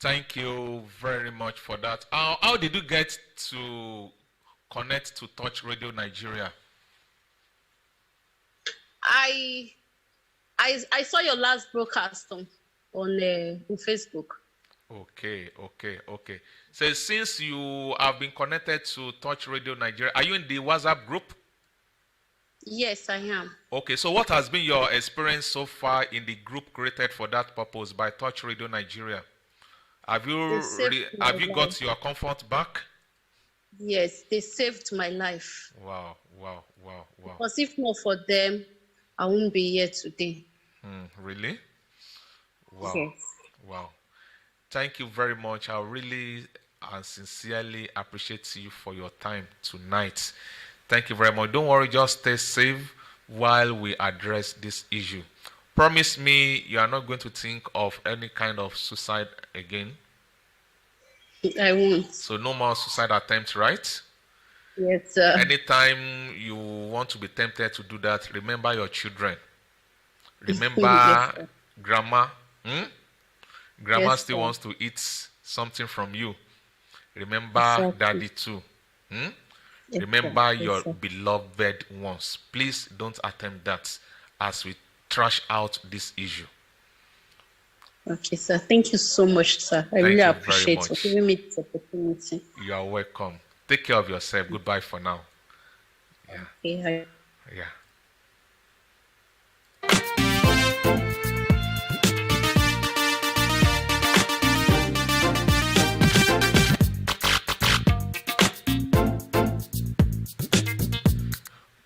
Thank you very much for that. How did you get to connect to Touch Radio Nigeria? I saw your last broadcast on Facebook. Okay. So since you have been connected to Touch Radio Nigeria, are you in the WhatsApp group? Yes, I am. Okay, so what has been your experience so far in the group created for that purpose by Touch Radio Nigeria? Have you got your comfort back? Yes, they saved my life. Wow. Because if not for them, I wouldn't be here today. Really? Wow. Yes. Wow. Thank you very much. I really and sincerely appreciate you for your time tonight. Thank you very much. Don't worry, just stay safe while we address this issue. Promise me you are not going to think of any kind of suicide again. I won't. So no more suicide attempts, right? Yes, sir. Anytime you want to be tempted to do that, remember your children. Remember Yes, grandma. Grandma Yes, still sir. wants to eat something from you. Remember Exactly. daddy too. Yes, Remember sir. your Yes, sir. beloved ones. Please don't attempt that as we trash out this issue. Okay, sir. Thank you so much, sir. I Thank really you very appreciate much. for giving me this opportunity. You are welcome. Take care of yourself. Goodbye for now. Okay, Yeah.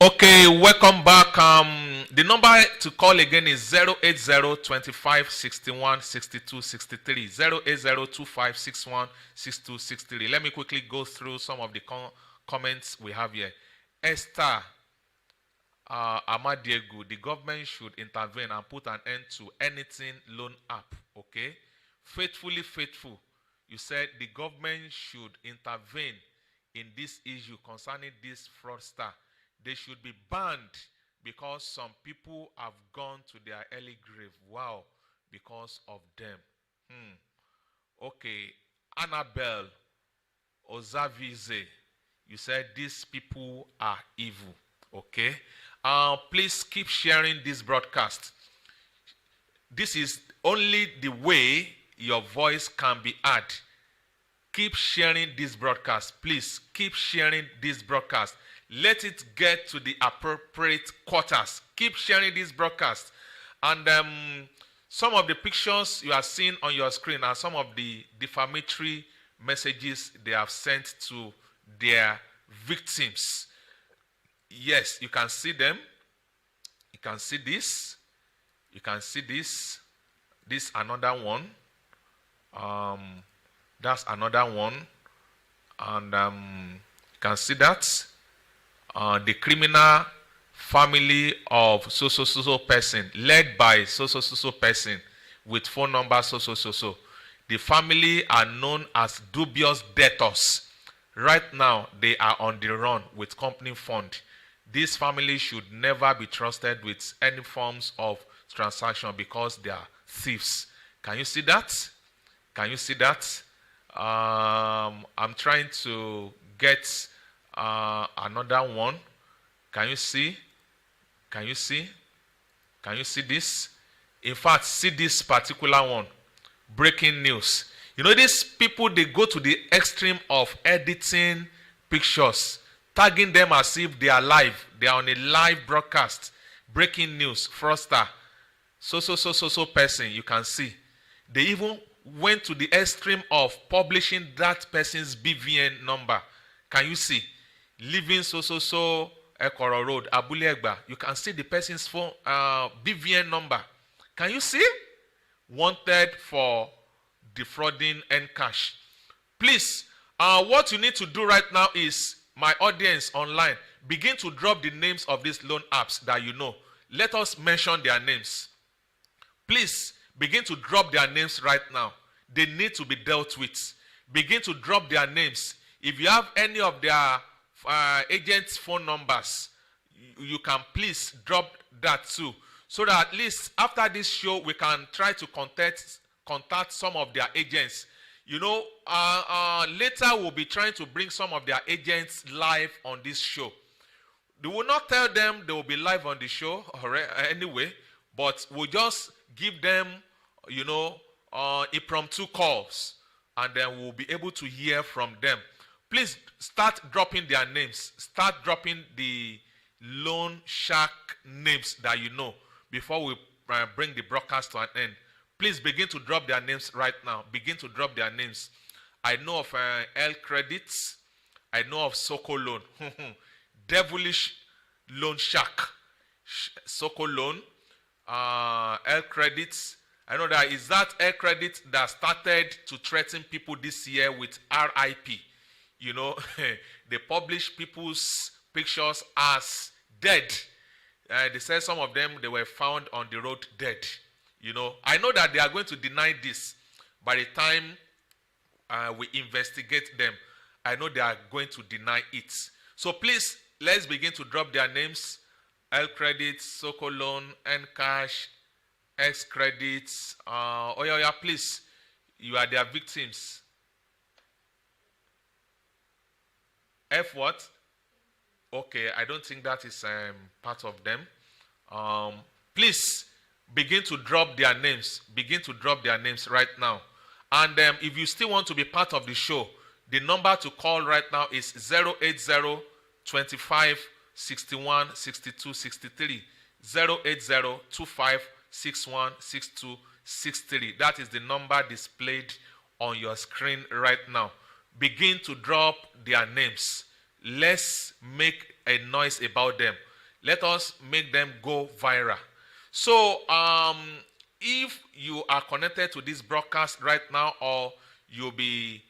Okay, welcome back. The number to call again is 080 25 61 62 63. 080 25 61 62 63. Let me quickly go through some of the comments we have here. Esther Amadiegu, the government should intervene and put an end to anything loan app. Okay, faithfully faithful. You said the government should intervene in this issue concerning this fraudster. They should be banned because some people have gone to their early grave. Wow, because of them. Okay, Annabelle Ozavize, you said these people are evil. Okay, please keep sharing this broadcast. This is only the way your voice can be heard. Keep sharing this broadcast. Please keep sharing this broadcast. Let it get to the appropriate quarters. Keep sharing this broadcast. And some of the pictures you are seeing on your screen are some of the defamatory messages they have sent to their victims. Yes, you can see them. You can see this. You can see this. This another one. That's another one. And you can see that. The criminal family of so person, led by so person, with phone number so. The family are known as dubious debtors. Right now, they are on the run with company fund. This family should never be trusted with any forms of transaction because they are thieves. Can you see that? Can you see that? I'm trying to get another one. Can you see? Can you see? Can you see this? In fact, see this particular one. Breaking news. You know, these people, they go to the extreme of editing pictures, tagging them as if they are live. They are on a live broadcast. Breaking news. Fraudster. So person, you can see. They even went to the extreme of publishing that person's BVN number. Can you see? Living Ekoro Road, Abule Egba. You can see the person's phone BVN number. Can you see? Wanted for defrauding Encash. Please, what you need to do right now is, my audience online, begin to drop the names of these loan apps that you know. Let us mention their names. Please, begin to drop their names right now. They need to be dealt with. Begin to drop their names. If you have any of their agents' phone numbers, you can please drop that too. So that at least after this show, we can try to contact some of their agents. You know, later we'll be trying to bring some of their agents live on this show. They will not tell them they will be live on the show anyway, but we'll just give them, you know, impromptu calls, and then we'll be able to hear from them. Please start dropping their names. Start dropping the loan shark names that you know before we bring the broadcast to an end. Please begin to drop their names right now. Begin to drop their names. I know of L Credits. I know of Soko Loan. Devilish Loan Shark. Soko Loan. L Credits. I know that is that L Credit that started to threaten people this year with RIP. You know, they publish people's pictures as dead. They said some of them, they were found on the road dead. You know, I know that they are going to deny this. By the time we investigate them, I know they are going to deny it. So please, let's begin to drop their names. L Credits, Soko Loan, Encash, X Credits. Please, you are their victims. F what? Okay, I don't think that is part of them. Please begin to drop their names. Begin to drop their names right now. And if you still want to be part of the show, the number to call right now is 080 25 61 62 63. 080 25 61 62 63. That is the number displayed on your screen right now. Begin to drop their names. Let's make a noise about them. Let us make them go viral. So, if you are connected to this broadcast right now, or you'll be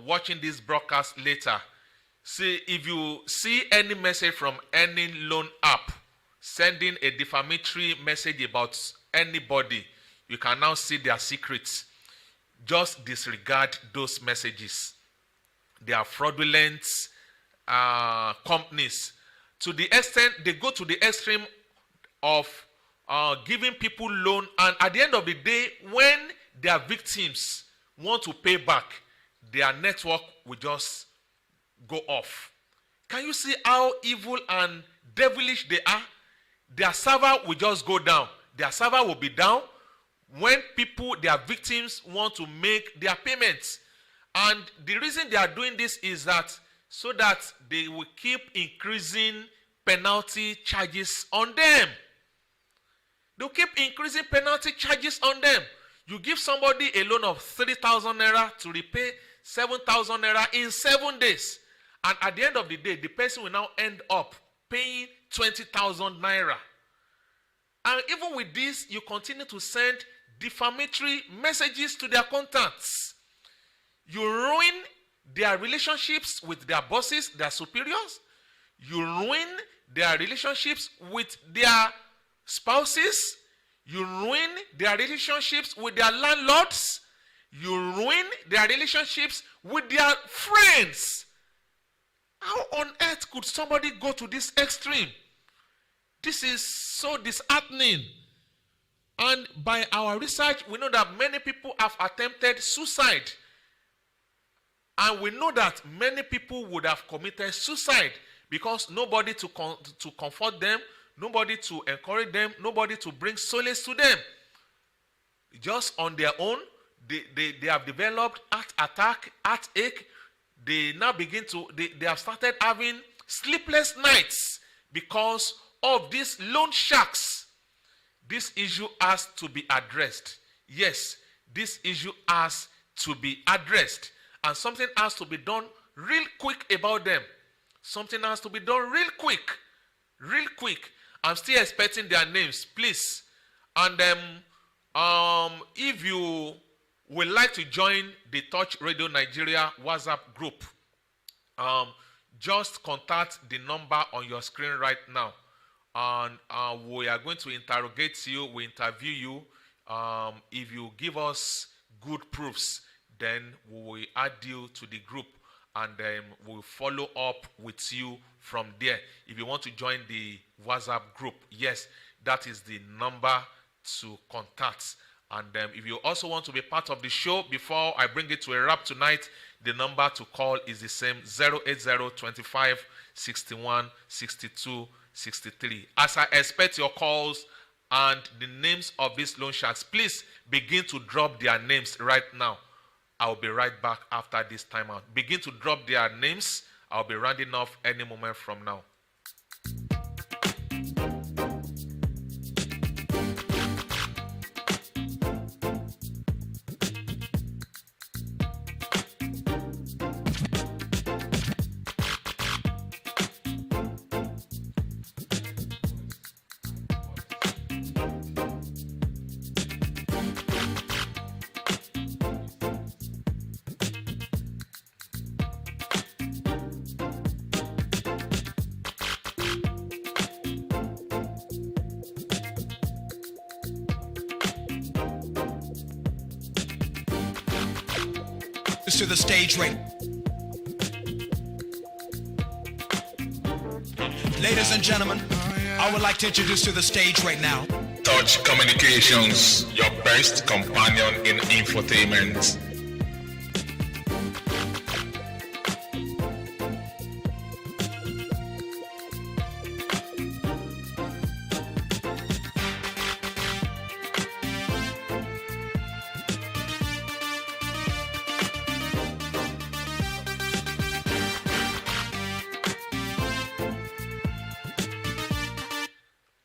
watching this broadcast later, see, if you see any message from any loan app sending a defamatory message about anybody, you can now see their secrets. Just disregard those messages. They are fraudulent companies. To the extent they go to the extreme of giving people loan, and at the end of the day, when their victims want to pay back, their network will just go off. Can you see how evil and devilish they are? Their server will just go down. Their server will be down when people, their victims, want to make their payments. And the reason they are doing this is that so that they will keep increasing penalty charges on them. They'll keep increasing penalty charges on them. You give somebody a loan of 3,000 naira to repay 7,000 naira in 7 days. And at the end of the day, the person will now end up paying 20,000 naira. And even with this, you continue to send defamatory messages to their contacts. You ruin their relationships with their bosses, their superiors. You ruin their relationships with their spouses. You ruin their relationships with their landlords. You ruin their relationships with their friends. How on earth could somebody go to this extreme? This is so disheartening. And by our research, we know that many people have attempted suicide. And we know that many people would have committed suicide because nobody to comfort them, nobody to encourage them, nobody to bring solace to them. Just on their own, they have developed heart attack, heartache. They now they have started having sleepless nights because of these loan sharks. This issue has to be addressed. Yes, this issue has to be addressed. And something has to be done real quick about them. Something has to be done real quick. Real quick. I'm still expecting their names, please. And if you would like to join the Touch Radio Nigeria WhatsApp group, just contact the number on your screen right now. And we are going to interrogate you, we interview you. If you give us good proofs, then we will add you to the group, and then we'll follow up with you from there. If you want to join the WhatsApp group, yes, that is the number to contact. And if you also want to be part of the show, before I bring it to a wrap tonight, the number to call is the same, 08025 61 62 63. As I expect your calls and the names of these loan sharks, please begin to drop their names right now. I'll be right back after this timeout. Begin to drop their names. I'll be rounding off any moment from now. To the stage right. Ladies and gentlemen, I would like to introduce to the stage right now Touch Communications, your best companion in infotainment.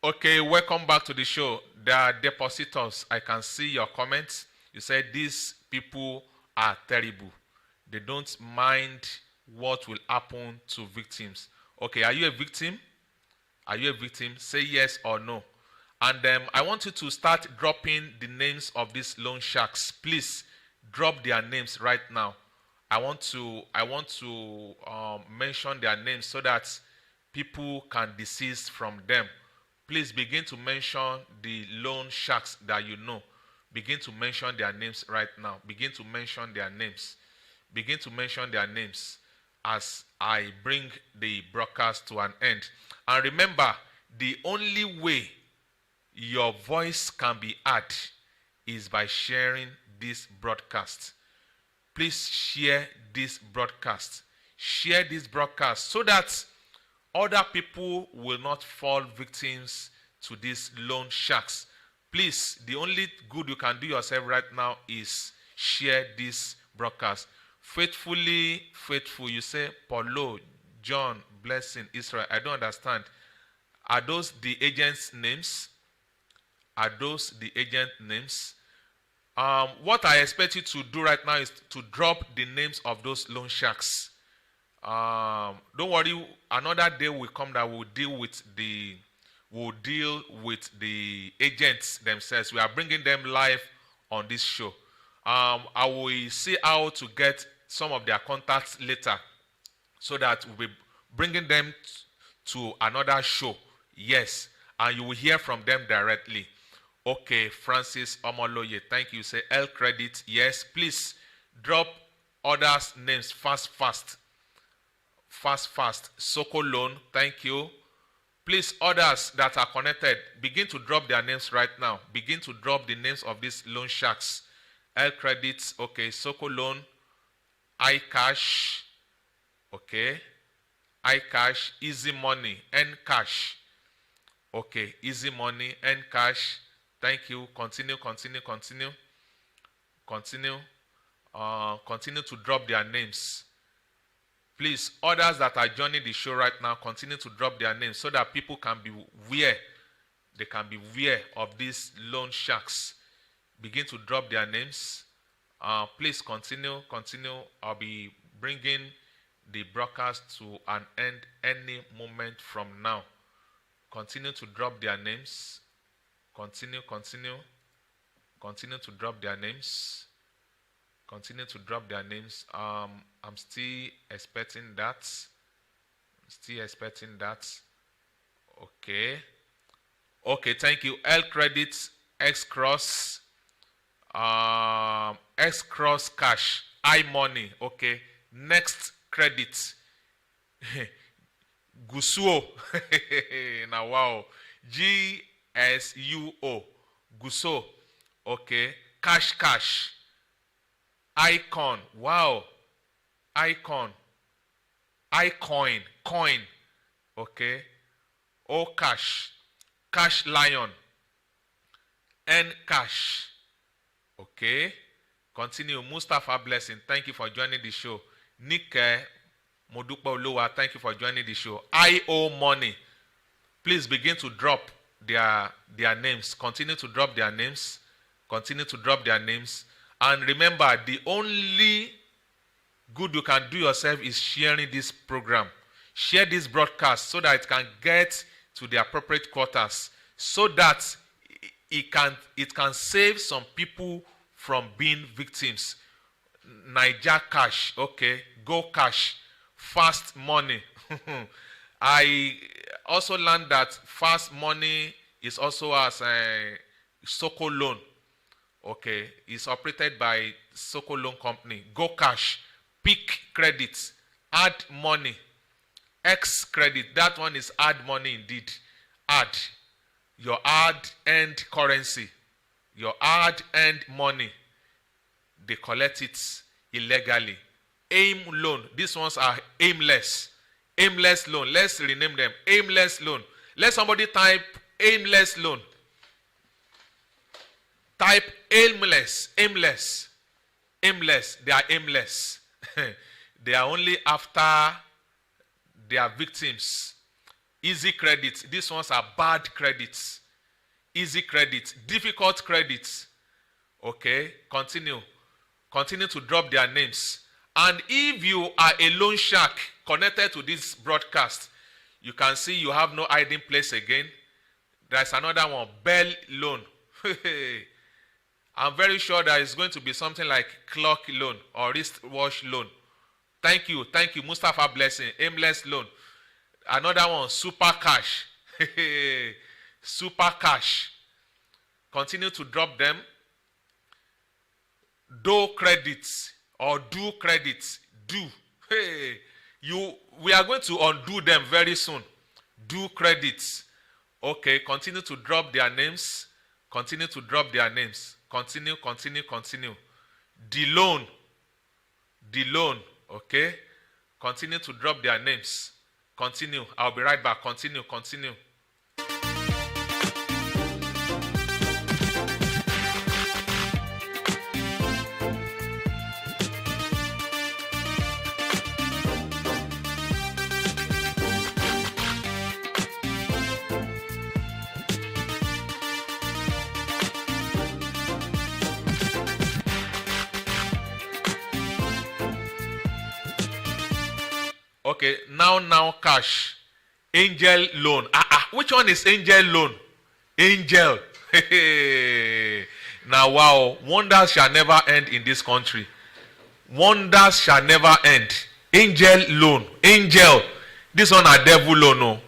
Okay, welcome back to the show. There are depositors. I can see your comments. You said these people are terrible. They don't mind what will happen to victims. Okay, are you a victim? Are you a victim? Say yes or no. And I want you to start dropping the names of these loan sharks. Please drop their names right now. I want to mention their names so that people can desist from them. Please begin to mention the loan sharks that you know. Begin to mention their names right now. Begin to mention their names. Begin to mention their names as I bring the broadcast to an end. And remember, the only way your voice can be heard is by sharing this broadcast. Please share this broadcast. Share this broadcast so that other people will not fall victims to these loan sharks. Please, the only good you can do yourself right now is share this broadcast. Faithfully faithful, you say Paulo, John, Blessing, Israel. I don't understand. Are those the agents' names? Are those the agent names? What I expect you to do right now is to drop the names of those loan sharks. Don't worry, another day will come that will deal with the agents themselves. We are bringing them live on this show. I will see how to get some of their contacts later, so that we'll be bringing them to another show. Yes, and you will hear from them directly. Okay, Francis Omoloye, thank you. Say L credit. Yes, please drop others' names fast. Soko Loan, thank you. Please, others that are connected, begin to drop their names right now. Begin to drop the names of these loan sharks. L credits, okay. Soko Loan, iCash, okay. iCash, Easy Money, Ncash, okay. Easy Money, Ncash. Thank you. Continue. Continue to drop their names. Please, others that are joining the show right now, continue to drop their names so that people can be aware. They can be aware of these loan sharks. Begin to drop their names. Please continue. I'll be bringing the broadcast to an end any moment from now. Continue to drop their names. Continue to drop their names. Continue to drop their names. I'm still expecting that. Okay, thank you. L credits, X cross, X cross cash, I money. Okay, next credit. Gusuo. Now wow. GSUO. Guso. Okay. Cash. Icon. Wow. Coin. Okay. O cash. Cash Lion. N cash. Okay. Continue. Mustafa Blessing. Thank you for joining the show. Nike Modupa Oluwa. Thank you for joining the show. IO Money. Please begin to drop their names. Continue to drop their names. And remember, the only good you can do yourself is sharing this program. Share this broadcast so that it can get to the appropriate quarters, so that it can save some people from being victims. Naija Cash, okay, Go Cash, Fast Money. I also learned that Fast Money is also as a Soko Loan. Okay, it's operated by Soko Loan Company. Go Cash, Pick Credit, Add Money, X Credit. That one is Add Money indeed. Add your hard-earned currency, your hard-earned money. They collect it illegally. Aim Loan. These ones are aimless. Aimless loan. Let's rename them. Aimless loan. Let somebody type aimless loan. Type aimless. They are aimless. They are only after their victims. Easy credits. These ones are bad credits. Easy credits. Difficult credits. Okay. Continue to drop their names. And if you are a loan shark connected to this broadcast, you can see you have no hiding place again. There's another one, Bell Loan. I'm very sure there is going to be something like clock loan or wristwatch loan. Thank you, Mustafa Blessing. Aimless Loan. Another one, Super Cash. Super Cash. Continue to drop them. Do credits or do credits. Do. We are going to undo them very soon. Do credits. Okay, continue to drop their names. Continue. The loan. Okay. Continue to drop their names. Continue. I'll be right back. Continue. Okay, now cash. Angel loan. Which one is angel loan? Angel. Now, wow, wonders shall never end in this country. Wonders shall never end. Angel loan. Angel. This one a devil loan. No.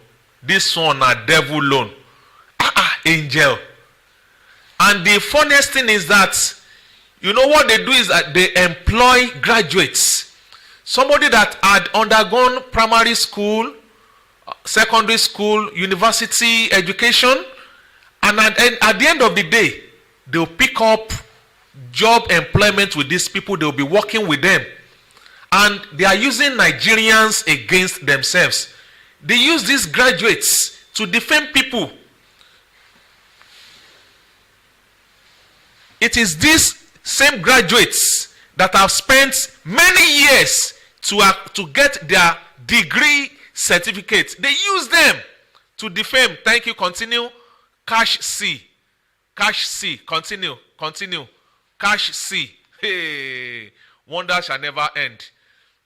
This one a devil loan. Angel. And the funniest thing is that, you know what they do is that they employ graduates. Somebody that had undergone primary school, secondary school, university education, and at the end of the day, they'll pick up job employment with these people. They'll be working with them. And they are using Nigerians against themselves. They use these graduates to defame people. It is these same graduates that have spent many years to get their degree certificate. They use them to defame. Thank you. Continue. Cash C. Cash C. Continue. Cash C. Hey. Wonder shall never end.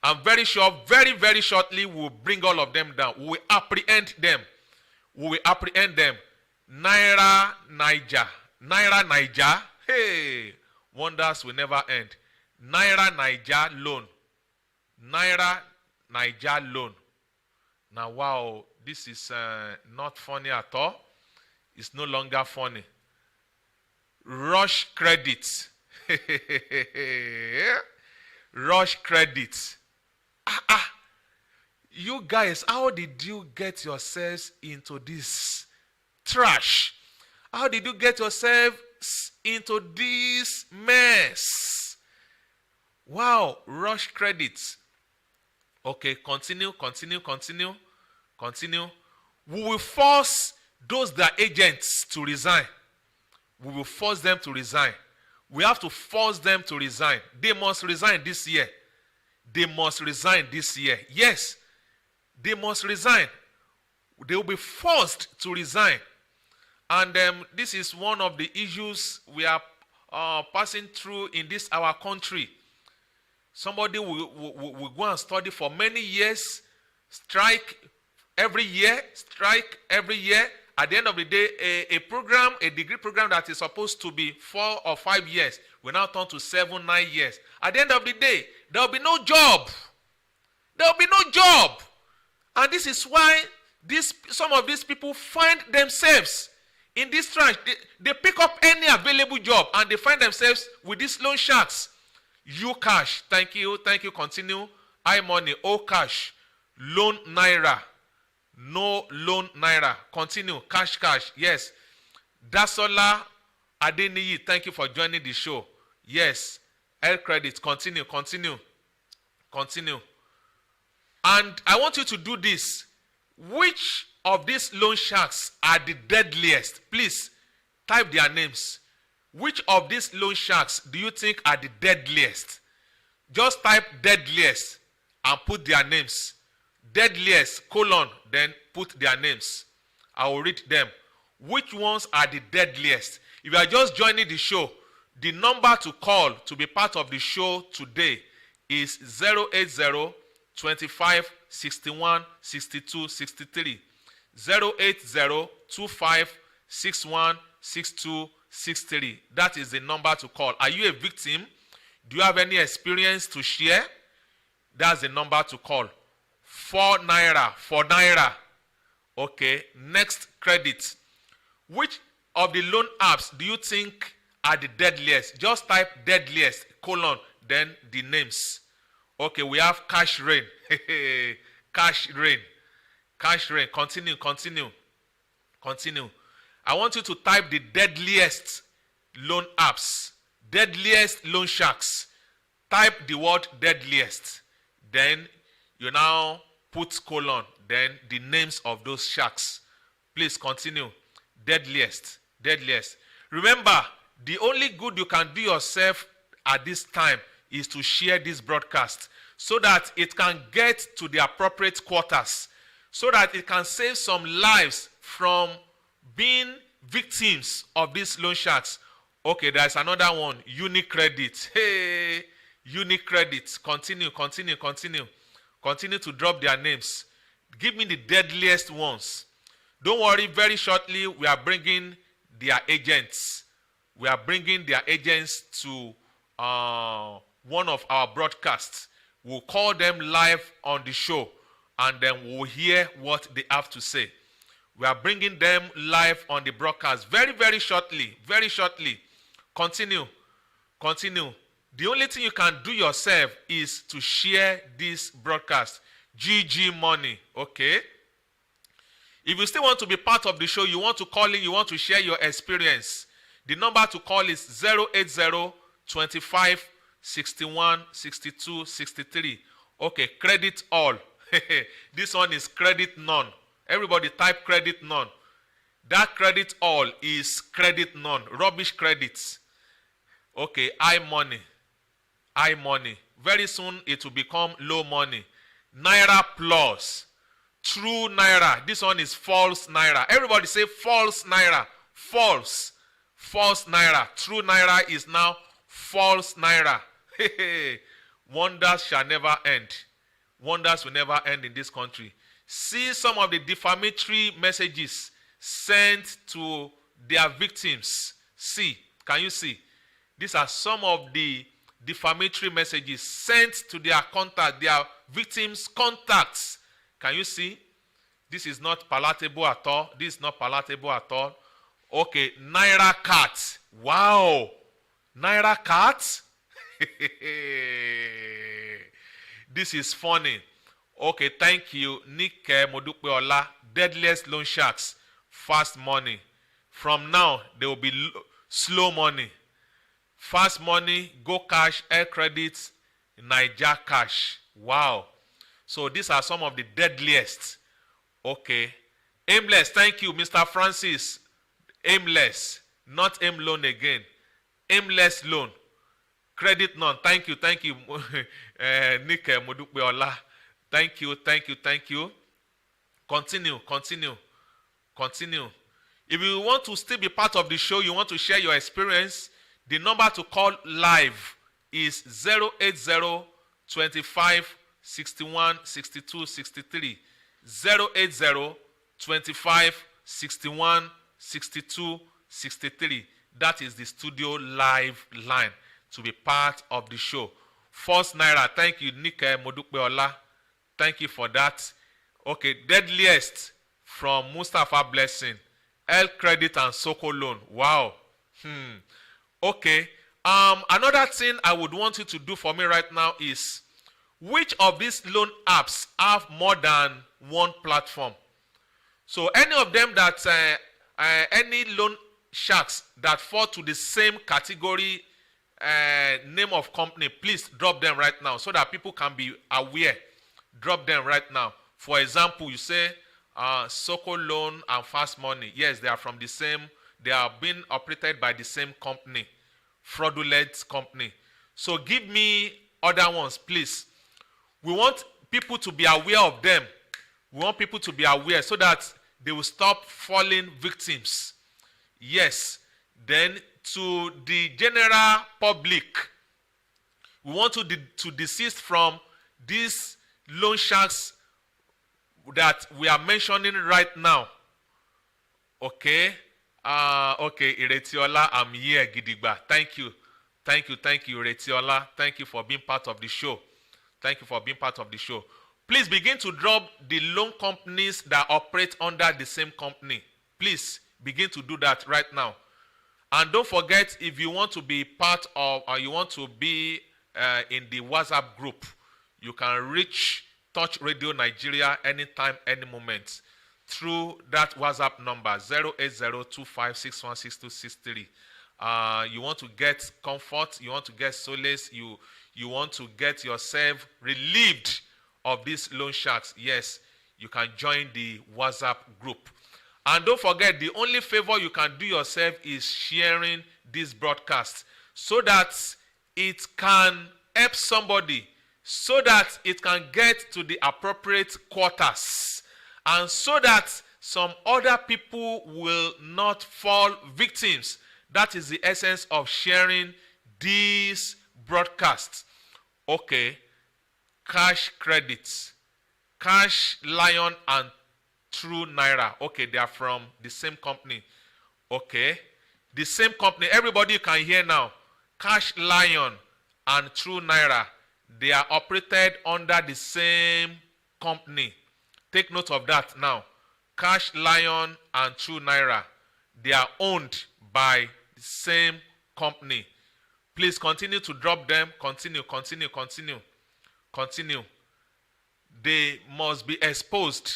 I'm very sure, very, very shortly, we'll bring all of them down. We will apprehend them. Naira, Niger. Hey. Wonders will never end. Naira, Niger loan. Now, wow, this is not funny at all. It's no longer funny. Rush credit. Rush credit. You guys, how did you get yourselves into this trash? How did you get yourselves into this mess? Wow, rush credit. Okay, continue. We will force those that are agents to resign. We will force them to resign. We have to force them to resign. They must resign this year. Yes, they must resign. They will be forced to resign. And this is one of the issues we are passing through in this our country. Somebody will go and study for many years, strike every year. At the end of the day, a degree program that is supposed to be 4 or 5 years will now turn to 7, 9 years. At the end of the day, there will be no job. And this is why some of these people find themselves in this trash. They pick up any available job and they find themselves with these loan sharks. You cash. Thank you. Continue. I money. O cash. Loan naira. No loan naira. Continue. Cash. Yes. Dasola Adeniyi. Thank you for joining the show. Yes. L credit. Continue. And I want you to do this. Which of these loan sharks are the deadliest? Please type their names. Which of these loan sharks do you think are the deadliest? Just type deadliest and put their names. Deadliest, then put their names. I will read them. Which ones are the deadliest? If you are just joining the show, the number to call to be part of the show today is 080 25 61 62 63. 080 25 61 62 63. That is the number to call. Are you a victim? Do you have any experience to share? That's the number to call. 4 naira. Okay. Next credit. Which of the loan apps do you think are the deadliest? Just type deadliest, then the names. Okay, we have Cash Rain. Cash Rain. Continue. I want you to type the deadliest loan apps. Deadliest loan sharks. Type the word deadliest. Then you now put then the names of those sharks. Please continue. Deadliest. Remember, the only good you can do yourself at this time is to share this broadcast so that it can get to the appropriate quarters, so that it can save some lives from being victims of these loan sharks. Okay, there's another one, Unicredit. Hey, Unicredit. Continue. Continue to drop their names. Give me the deadliest ones. Don't worry, very shortly we are bringing their agents. We are bringing their agents to one of our broadcasts. We'll call them live on the show and then we'll hear what they have to say. We are bringing them live on the broadcast very, very shortly. Very shortly. Continue. Continue. The only thing you can do yourself is to share this broadcast. GG Money. Okay? If you still want to be part of the show, you want to call in, you want to share your experience, the number to call is 080 25 61 62 63. Okay, credit all. This one is credit none. Everybody type credit none. That credit all is credit none. Rubbish credits. Okay, high money. High money. Very soon it will become low money. Naira plus. True Naira. This one is false Naira. Everybody say false Naira. False. False Naira. True Naira is now false Naira. Wonders shall never end. Wonders will never end in this country. See some of the defamatory messages sent to their victims. See. Can you see? These are some of the defamatory messages sent to their contact, their victims' contacts. Can you see? This is not palatable at all. This is not palatable at all. Okay, Naira Cat. Wow. Naira Cat? This is funny. Okay, thank you. Nick Modupeola. Deadliest loan sharks. Fast money. From now, there will be slow money. Fast money, Go Cash, Air Credits, Niger Cash. Wow. So these are some of the deadliest. Okay. Aimless, thank you, Mr. Francis. Aimless, not aim loan again. Aimless loan. Credit none. Thank you, Nick Modupeola. Thank you. Continue. If you want to still be part of the show, you want to share your experience, the number to call live is 080 25 61 62 63. 080 25 61 62 63. That is the studio live line to be part of the show. First Naira, thank you, Nick Modupeola. Thank you for that. Okay, deadliest from Mustafa Blessing. L Credit and Soko Loan. Wow. Okay. Another thing I would want you to do for me right now is, which of these loan apps have more than one platform? So any of them that, any loan sharks that fall to the same category, name of company, please drop them right now so that people can be aware. Drop them right now. For example, you say Soko Loan and Fast Money. Yes, they are from the same, they are being operated by the same company, fraudulent company. So give me other ones, please. We want people to be aware of them. We want people to be aware so that they will stop falling victims. Yes. Then to the general public, we want to desist from these loan sharks that we are mentioning right now. Okay. Okay, Iretiola, I'm here, Gidigba. Thank you, Iretiola. Thank you for being part of the show. Please begin to drop the loan companies that operate under the same company. Please begin to do that right now. And don't forget, if you want to be part of, or you want to be in the WhatsApp group, you can reach Touch Radio Nigeria anytime, any moment, through that WhatsApp number 08025616263. You want to get comfort, you want to get solace, you want to get yourself relieved of these loan sharks. Yes, you can join the WhatsApp group. And don't forget, the only favor you can do yourself is sharing this broadcast so that it can help somebody, so that it can get to the appropriate quarters, and so that some other people will not fall victims. That is the essence of sharing these broadcasts. Okay. Cash Credits, Cash Lion and True Naira. Okay, they are from the same company. Okay, the same company. Everybody you can hear now. Cash Lion and True Naira, they are operated under the same company. Take note of that now. Cash Lion and True Naira, they are owned by the same company. Please continue to drop them. Continue. They must be exposed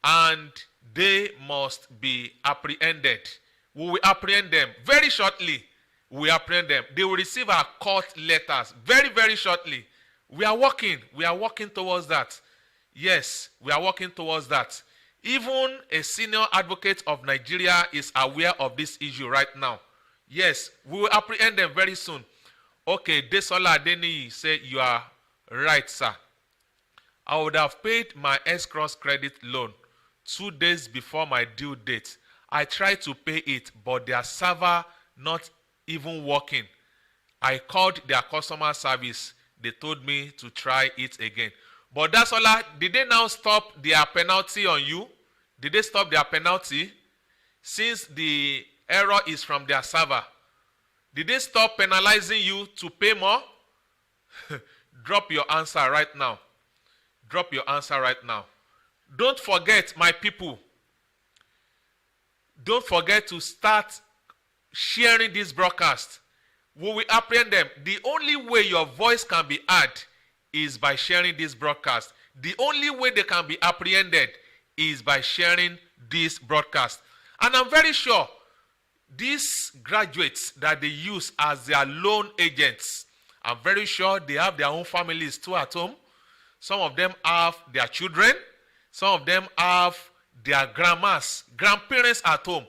and they must be apprehended. We will apprehend them very shortly. We apprehend them. They will receive our court letters very, very shortly. We are working towards that. Yes, we are working towards that. Even a senior advocate of Nigeria is aware of this issue right now. Yes, we will apprehend them very soon. Okay, Desola Adeniyi say you are right, sir. I would have paid my S-Cross credit loan 2 days before my due date. I tried to pay it, but their server not even working. I called their customer service. They told me to try it again. But that's all. Did they now stop their penalty on you? Did they stop their penalty? Since the error is from their server, did they stop penalizing you to pay more? Drop your answer right now. Drop your answer right now. Don't forget, my people. Don't forget to start sharing this broadcast. We will apprehend them. The only way your voice can be heard is by sharing this broadcast. The only way they can be apprehended is by sharing this broadcast. And I'm very sure these graduates that they use as their loan agents, I'm very sure they have their own families too at home. Some of them have their children. Some of them have their grandmas, grandparents at home.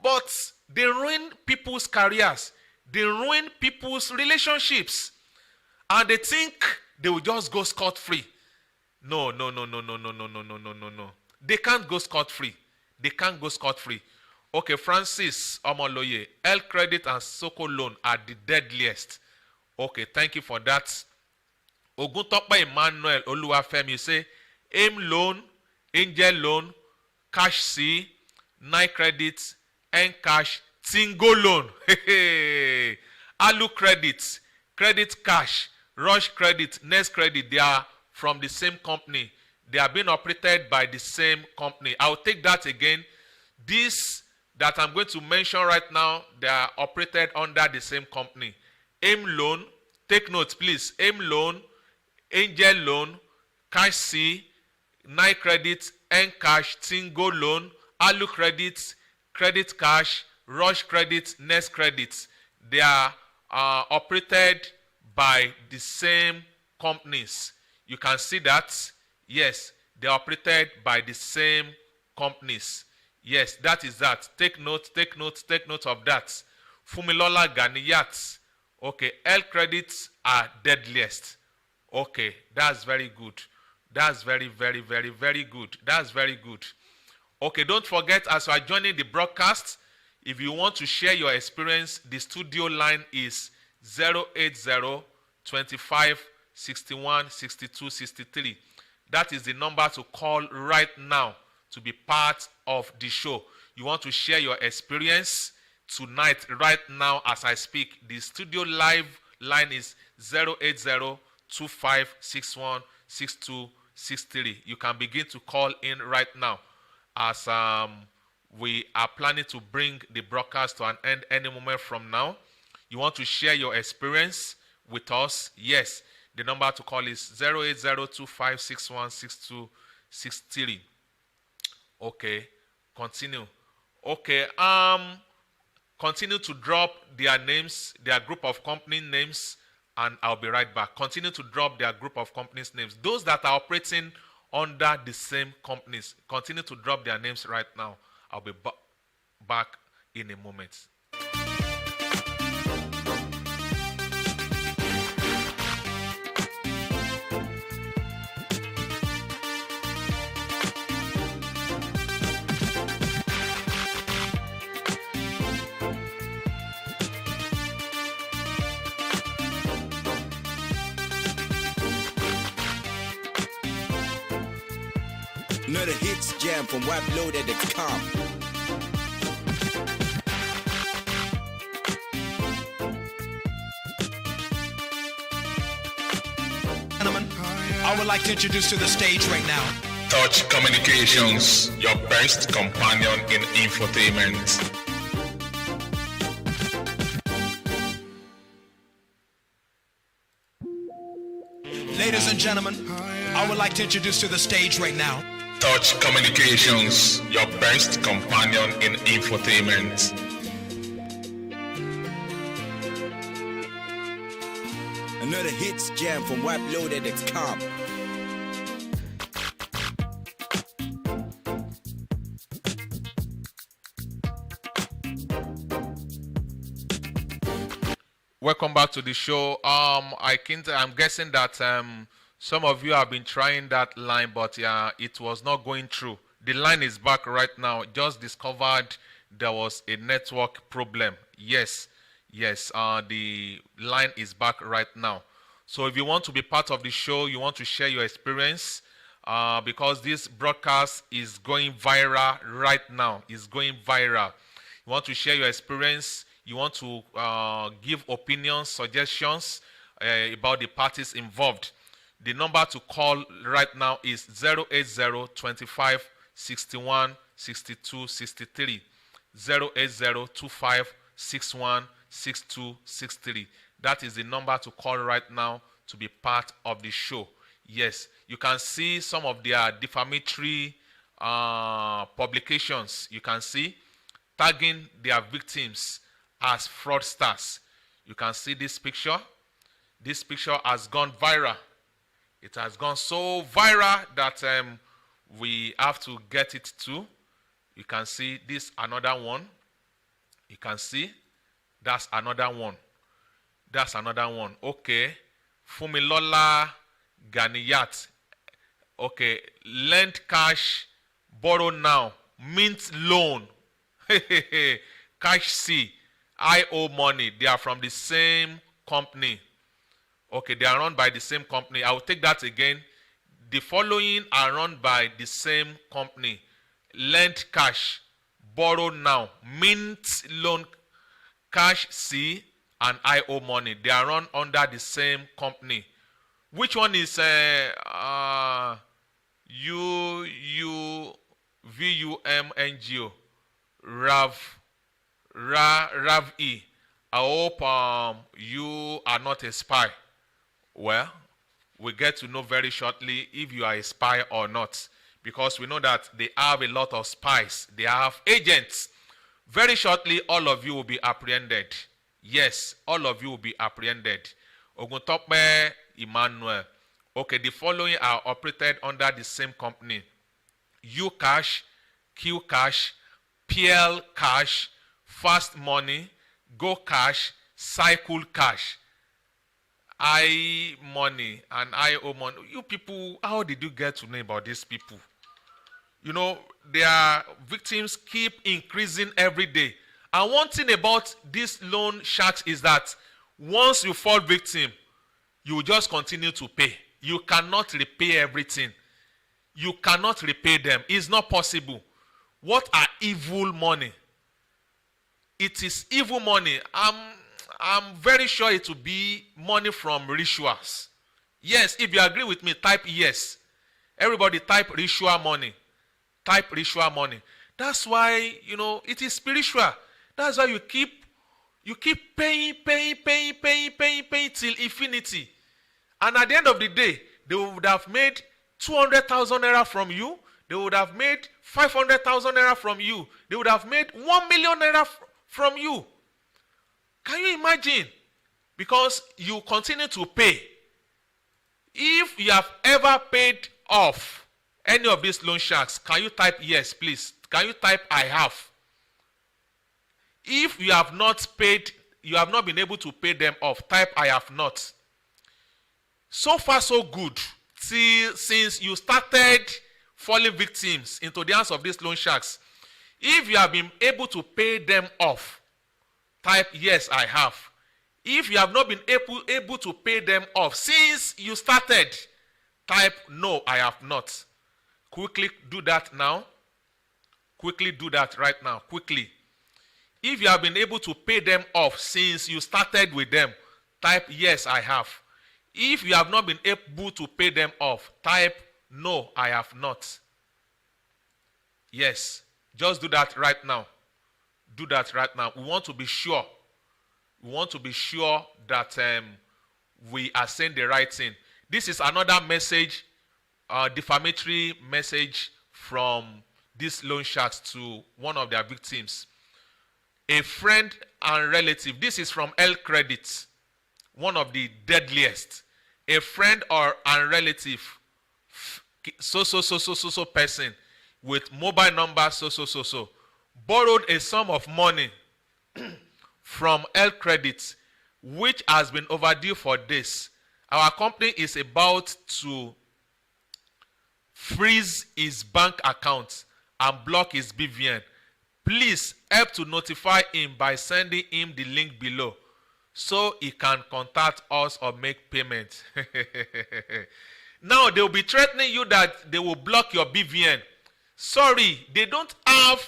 But they ruin people's careers. They ruin people's relationships. And they think they will just go scot-free. No. They can't go scot-free. They can't go scot-free. Okay, Francis Omoloye, L Credit and Soko Loan are the deadliest. Okay, thank you for that. Oguntopa Emmanuel Oluwafemi, you say, AIM Loan, Angel Loan, Cash C, Nine Credit, Encash, Tingo Loan, Alu Credit, Credit Cash, Rush Credit, Next Credit, they are from the same company. They are being operated by the same company. I will take that again. This that I'm going to mention right now, they are operated under the same company. AIM Loan, take note please, AIM Loan, Angel Loan, Cash C, Nine Credit, Encash, Tingo Loan, Alu Credit, Credit Cash, Rush Credit, Next Credit. They are operated by the same companies. You can see that. Yes, they are operated by the same companies. Yes, that is that. Take note of that. Fumilola Ganiyat. Okay, L credits are deadliest. Okay, that's very good. That's very good. That's very good. Okay, don't forget, as you are joining the broadcast, if you want to share your experience, the studio line is 080 25 61 62 63. That is the number to call right now to be part of the show. You want to share your experience tonight, right now as I speak. The studio live line is 080 25 61 62 63. You can begin to call in right now as we are planning to bring the broadcast to an end any moment from now. You want to share your experience with us? Yes. The number to call is 08025616263. Okay. Continue. Okay. Continue to drop their names, their group of company names, and I'll be right back. Continue to drop their group of companies' names. Those that are operating under the same companies, continue to drop their names right now. I'll be back in a moment. Another hits jam from WebLoaded.com. Gentlemen, I would like to introduce to the stage right now Touch Communications, your best companion in infotainment. Ladies and gentlemen, I would like to introduce to the stage right now Touch Communications, your best companion in infotainment. Another hits jam from WebLoaded.com. Welcome back to the show. I'm guessing that some of you have been trying that line, but it was not going through. The line is back right now. Just discovered there was a network problem. Yes, the line is back right now. So if you want to be part of the show, you want to share your experience, because this broadcast is going viral right now. It's going viral. You want to share your experience. You want to give opinions, suggestions about the parties involved. The number to call right now is 080 25 61 62 63. 080 25 61 62 63. That is the number to call right now to be part of the show. Yes, you can see some of their defamatory publications. You can see tagging their victims as fraudsters. You can see this picture. This picture has gone viral. It has gone so viral that we have to get it too. You can see this another one. You can see that's another one. That's another one. Okay. Fumilola Ganiyat. Okay. Lend cash, borrow now, mint loan. Cash C. I owe money. They are from the same company. Okay, they are run by the same company. I will take that again. The following are run by the same company. Lend cash, borrow now, mint loan, cash C, and I owe money. They are run under the same company. Which one is VUMNGO? Rav E. I hope you are not a spy. Well, we get to know very shortly if you are a spy or not, because we know that they have a lot of spies. They have agents. Very shortly, all of you will be apprehended. Yes, all of you will be apprehended. Oguntope Emmanuel. Okay, the following are operated under the same company. Ucash, Qcash, PL Cash, Fast Money, Go Cash, Cycle Cash, I Money, and I owe money. You people, how did you get to know about these people? You know, their victims keep increasing every day. And one thing about these loan sharks is that once you fall victim, you will just continue to pay. You cannot repay everything. You cannot repay them. It's not possible. What are evil money? It is evil money. I'm very sure it will be money from rituals. Yes, if you agree with me, type yes. Everybody type ritual money. Type ritual money. That's why, you know, it is spiritual. That's why you keep paying till infinity. And at the end of the day, they would have made 200,000 naira from you. They would have made 500,000 naira from you. They would have made 1 million naira from you. Can you imagine? Because you continue to pay. If you have ever paid off any of these loan sharks, can you type yes, please? Can you type I have? If you have not paid, you have not been able to pay them off, type I have not. So far, so good. Since you started falling victims into the hands of these loan sharks, if you have been able to pay them off, type yes, I have. If you have not been able to pay them off since you started, type no, I have not. Quickly do that now. Quickly do that right now. Quickly. If you have been able to pay them off since you started with them, type yes, I have. If you have not been able to pay them off, type no, I have not. Yes. Just do that right now. Do that right now. We want to be sure. We want to be sure that we are saying the right thing. This is another message, defamatory message from these loan sharks to one of their victims. A friend and relative, this is from L Credit, one of the deadliest. A friend or a relative, so person with mobile number so, borrowed a sum of money from L Credit, which has been overdue for this. Our company is about to freeze his bank account and block his BVN. Please help to notify him by sending him the link below so he can contact us or make payment. Now they will be threatening you that they will block your BVN. Sorry, they don't have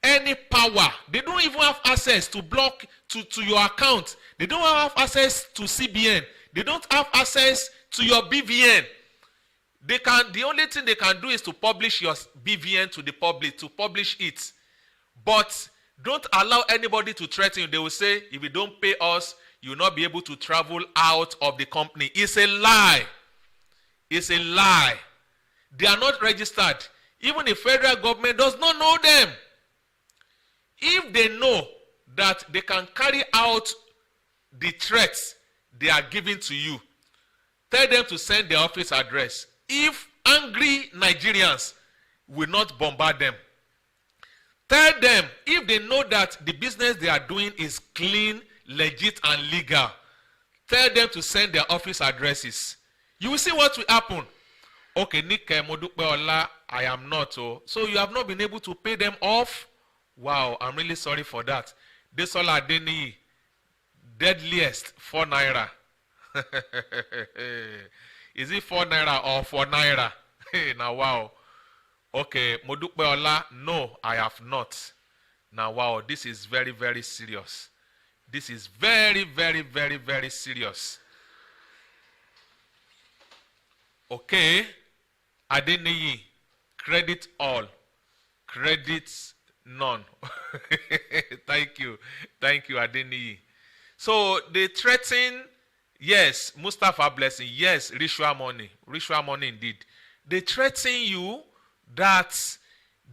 any power. They don't even have access to block to your account. They don't have access to CBN. They don't have access to your BVN. The only thing they can do is to publish your BVN to the public, to publish it. But don't allow anybody to threaten you. They will say, if you don't pay us, you will not be able to travel out of the company. It's a lie. It's a lie. They are not registered. Even the federal government does not know them. If they know that they can carry out the threats they are giving to you, tell them to send their office address. If angry Nigerians will not bombard them, tell them if they know that the business they are doing is clean, legit, and legal, tell them to send their office addresses. You will see what will happen. Okay, Nick Modupeola, I am not. Oh. So you have not been able to pay them off? Wow, I'm really sorry for that. Desola Adeni, deadliest, 4 naira. Is it 4 naira or 4 naira? Now, wow. Okay, Modupeola, no, I have not. Now, wow, this is very, very serious. This is very, very, very, very serious. Okay, Adeniyi, credit all, credit none. Thank you, Adeniyi. So they threaten, yes, Mustafa Blessing, yes, ritual money indeed. They threaten you that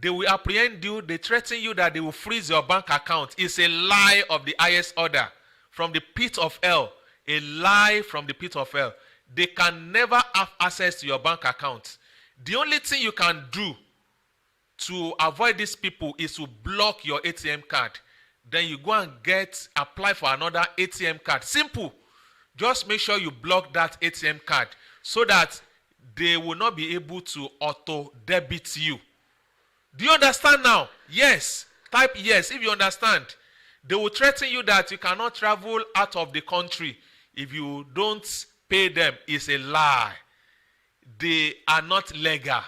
they will apprehend you. They threaten you that they will freeze your bank account. It's a lie of the highest order from the pit of hell. A lie from the pit of hell. They can never have access to your bank account. The only thing you can do to avoid these people is to block your ATM card. Then you go and apply for another ATM card. Simple. Just make sure you block that ATM card so that they will not be able to auto-debit you. Do you understand now? Yes. Type yes if you understand. They will threaten you that you cannot travel out of the country if you don't pay them. It's a lie. They are not legal.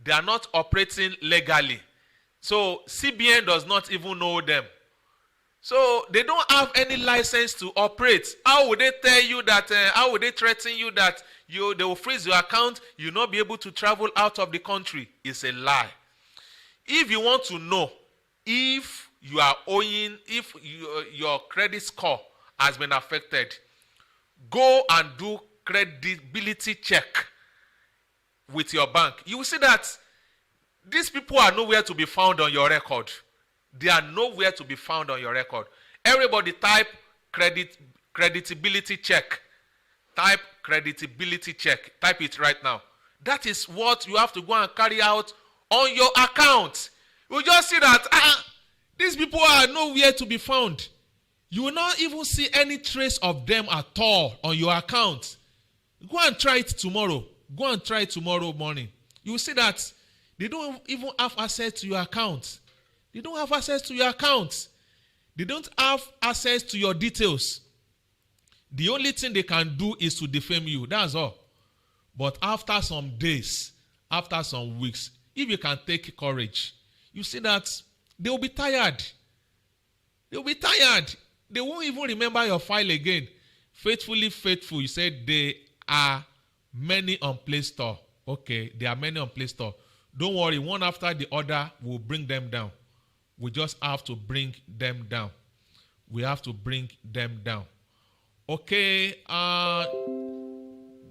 They are not operating legally. So CBN does not even know them. So they don't have any license to operate. How would they tell you that, how would they threaten you that they will freeze your account, you will not be able to travel out of the country? It's a lie. If you want to know if you are owing, if your credit score has been affected, go and do credibility check with your bank. You will see that these people are nowhere to be found on your record. They are nowhere to be found on your record. Everybody type creditability check. Type creditability check. Type it right now. That is what you have to go and carry out on your account. You just see that these people are nowhere to be found. You will not even see any trace of them at all on your account. Go and try it tomorrow. Go and try it tomorrow morning. You will see that they don't even have access to your account. They don't have access to your account. They don't have access to your details. The only thing they can do is to defame you. That's all. But after some days, after some weeks, if you can take courage, you see that they will be tired. They will be tired. They won't even remember your file again. Faithfully faithful, you said they are many on Play Store. Okay, there are many on Play Store. Don't worry, one after the other, we'll bring them down. We just have to bring them down. We have to bring them down. Okay,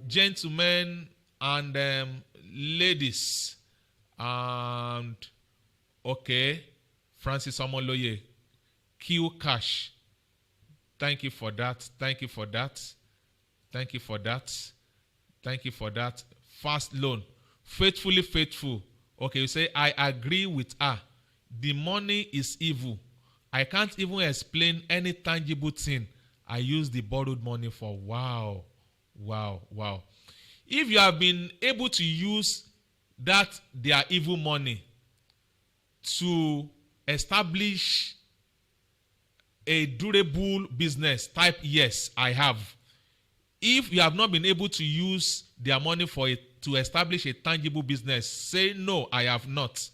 gentlemen and ladies, and okay, Francis Omoloye, Q Cash. Thank you for that. Thank you for that. Thank you for that. Thank you for that. Fast loan. Faithfully faithful. Okay, you say, I agree with her. The money is evil. I can't even explain any tangible thing I use the borrowed money for. Wow. Wow. Wow. If you have been able to use that their evil money to establish a durable business, type yes, I have. If you have not been able to use their money for it to establish a tangible business, say no, I have not.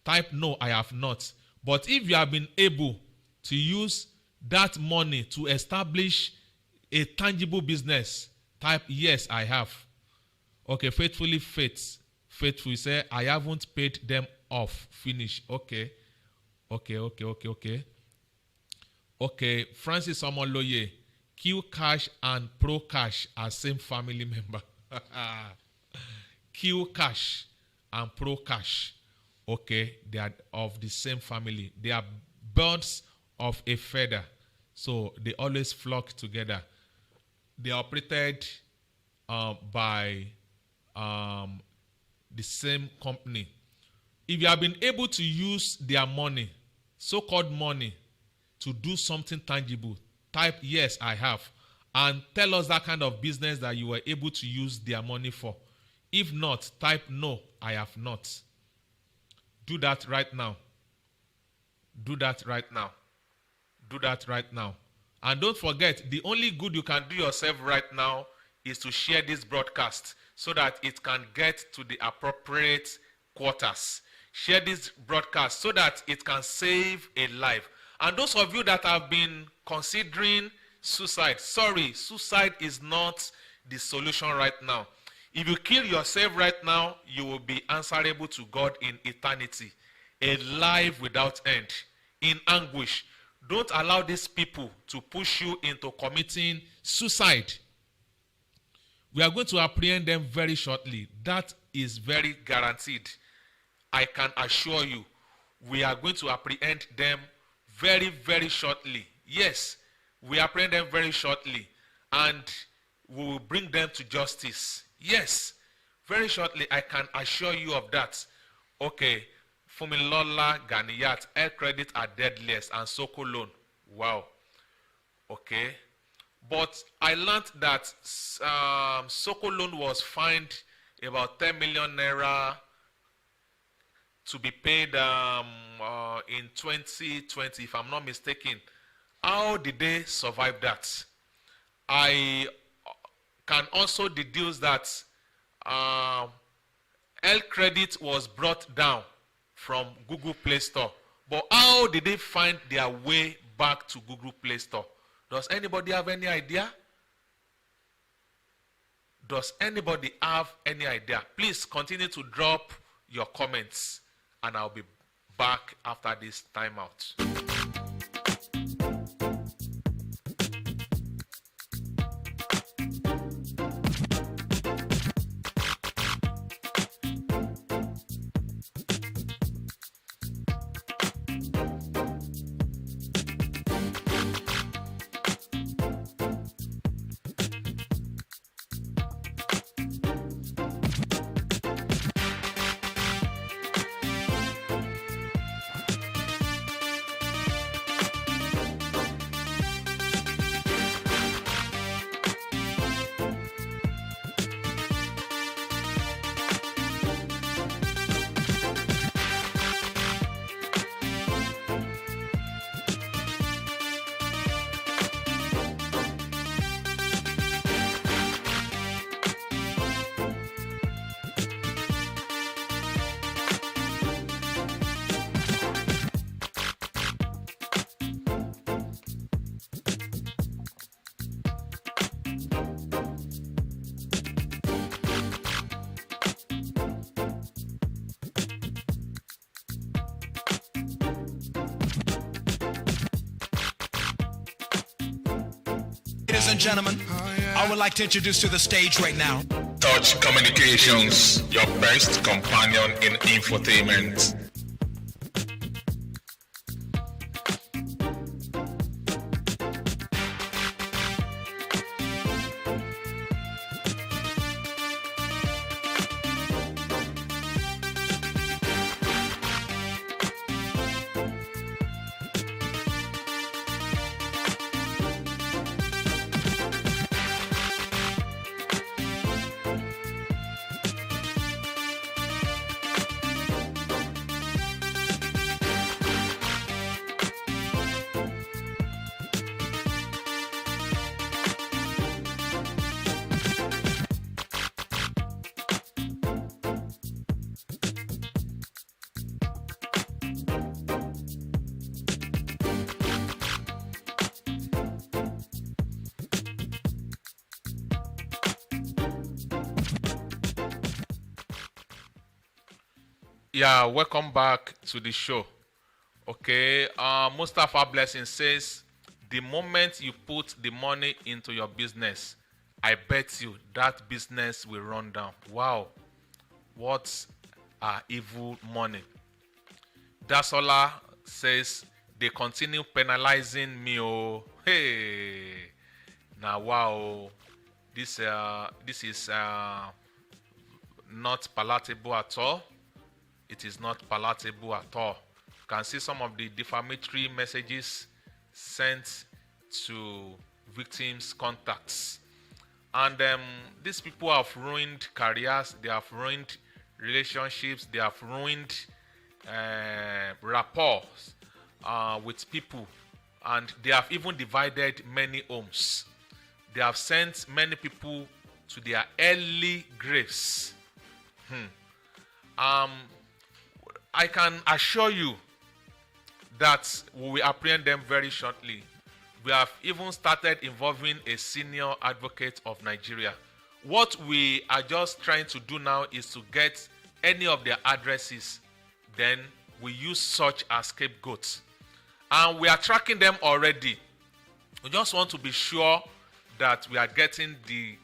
Type no, I have not. But if you have been able to use that money to establish a tangible business, type yes, I have. Okay, faithfully faithful. You say, I haven't paid them off. Finish. Okay. Okay, Francis Omoloye, Q Cash and Pro Cash are same family member. Q Cash and Pro Cash. Okay, they are of the same family. They are birds of a feather. So they always flock together. They are operated by the same company. If you have been able to use their money, so-called money, to do something tangible, type yes, I have. And tell us that kind of business that you were able to use their money for. If not, type no, I have not. Do that right now. Do that right now. Do that right now. And don't forget, the only good you can do yourself right now is to share this broadcast so that it can get to the appropriate quarters. Share this broadcast so that it can save a life. And those of you that have been considering suicide, sorry, suicide is not the solution right now. If you kill yourself right now, you will be answerable to God in eternity. A life without end, in anguish. Don't allow these people to push you into committing suicide. We are going to apprehend them very shortly. That is very guaranteed. I can assure you, we are going to apprehend them very, very shortly. Yes, we apprehend them very shortly. And we will bring them to justice. Yes, very shortly, I can assure you of that. Okay, Fumilola, Ganiyat, Air Credit are deadliest, and Soko Loan. Wow. Okay. But I learned that Soko Loan was fined about 10 million naira to be paid in 2020, if I'm not mistaken. How did they survive that? I can also deduce that L Credit was brought down from Google Play Store. But how did they find their way back to Google Play Store? Does anybody have any idea? Does anybody have any idea? Please continue to drop your comments, and I'll be back after this timeout. and gentlemen, I would like to introduce to the stage right now. Touch Communications, your best companion in infotainment. Yeah, welcome back to the show. Okay, Mustafa Blessing says, the moment you put the money into your business, I bet you that business will run down. Wow, what evil money. Dasola says, they continue penalizing me. Oh, hey, now wow, this is not palatable at all. It is not palatable at all. You can see some of the defamatory messages sent to victims' contacts. And these people have ruined careers, they have ruined relationships, they have ruined rapport with people, and they have even divided many homes. They have sent many people to their early graves. I can assure you that we will apprehend them very shortly. We have even started involving a senior advocate of Nigeria. What we are just trying to do now is to get any of their addresses. Then we use such as scapegoats. And we are tracking them already. We just want to be sure that we are getting the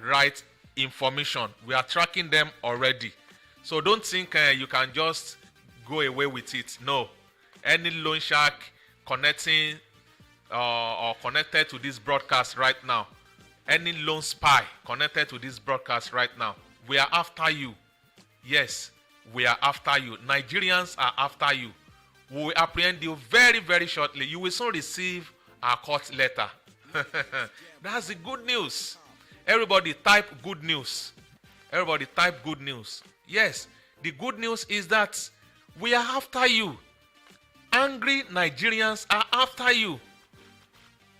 right information. We are tracking them already. So don't think you can just go away with it. No. Any loan shark connecting or connected to this broadcast right now, any loan spy connected to this broadcast right now, we are after you. Yes, we are after you. Nigerians are after you. We will apprehend you very, very shortly. You will soon receive our court letter. That's the good news. Everybody type good news. Everybody type good news. Yes, the good news is that we are after you. Angry Nigerians are after you.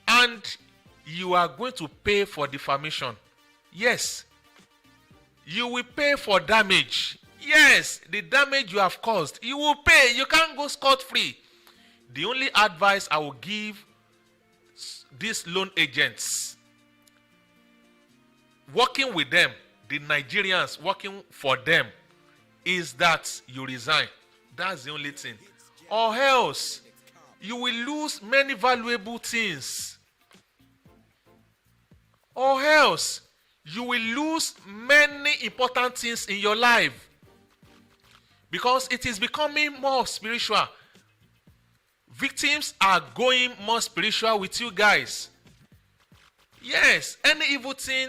And you are going to pay for defamation. Yes. You will pay for damage. Yes, the damage you have caused, you will pay. You can't go scot-free. The only advice I will give these loan agents, working with them, the Nigerians working for them, is that you resign. That's the only thing. Or else, you will lose many valuable things. Or else, you will lose many important things in your life. Because it is becoming more spiritual. Victims are going more spiritual with you guys. Yes, any evil thing,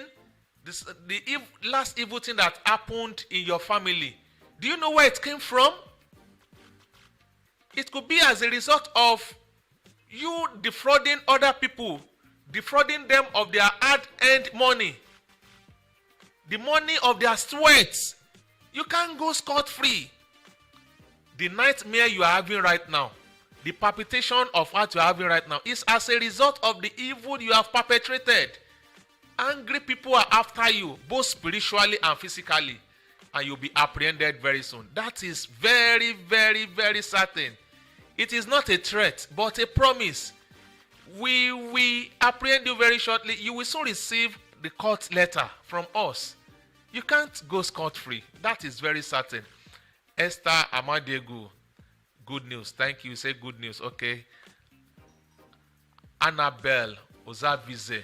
last evil thing that happened in your family, do you know where it came from? It could be as a result of you defrauding other people, defrauding them of their hard-earned money, the money of their sweat. You can't go scot-free. The nightmare you are having right now, the palpitation of what you are having right now, is as a result of the evil you have perpetrated. Angry people are after you, both spiritually and physically, and you'll be apprehended very soon. That is very, very, very certain. It is not a threat, but a promise. We will apprehend you very shortly. You will soon receive the court letter from us. You can't go scot-free. That is very certain. Esther Amadegu, good news. Thank you. Say good news. Okay. Annabelle Ozavize.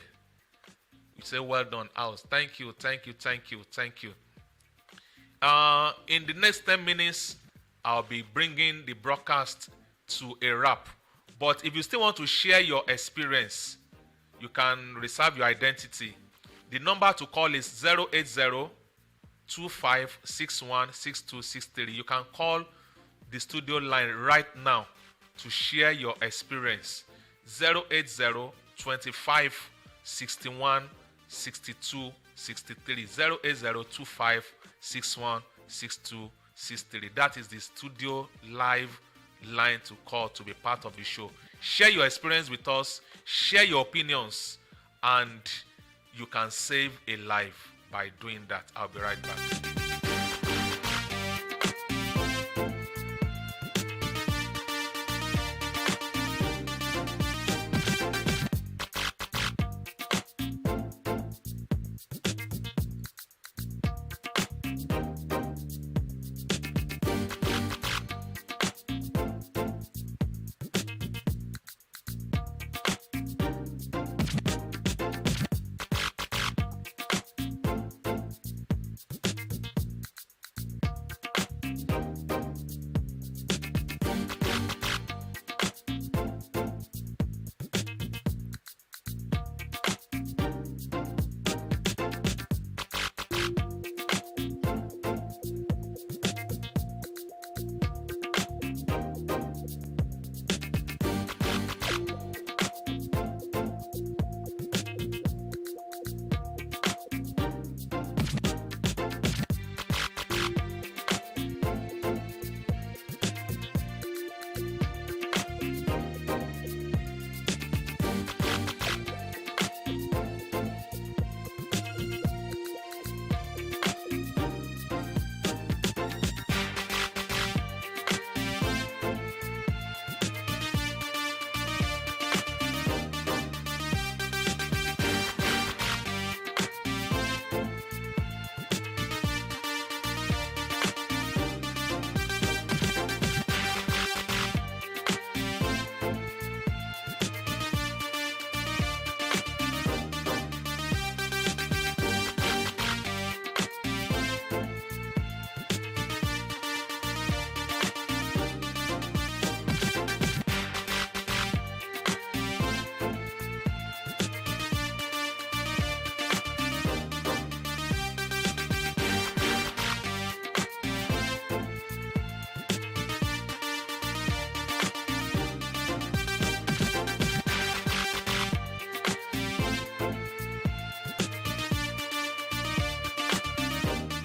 You say, well done, house. Thank you, thank you, thank you, thank you. In the next 10 minutes, I'll be bringing the broadcast to a wrap. But if you still want to share your experience, you can reserve your identity. The number to call is 080-2561-6263. You can call the studio line right now to share your experience. 080-2561-6263. 080-2561-6263. That is the studio live line to call to be part of the show. Share your experience with us, share your opinions, and you can save a life by doing that. I'll be right back.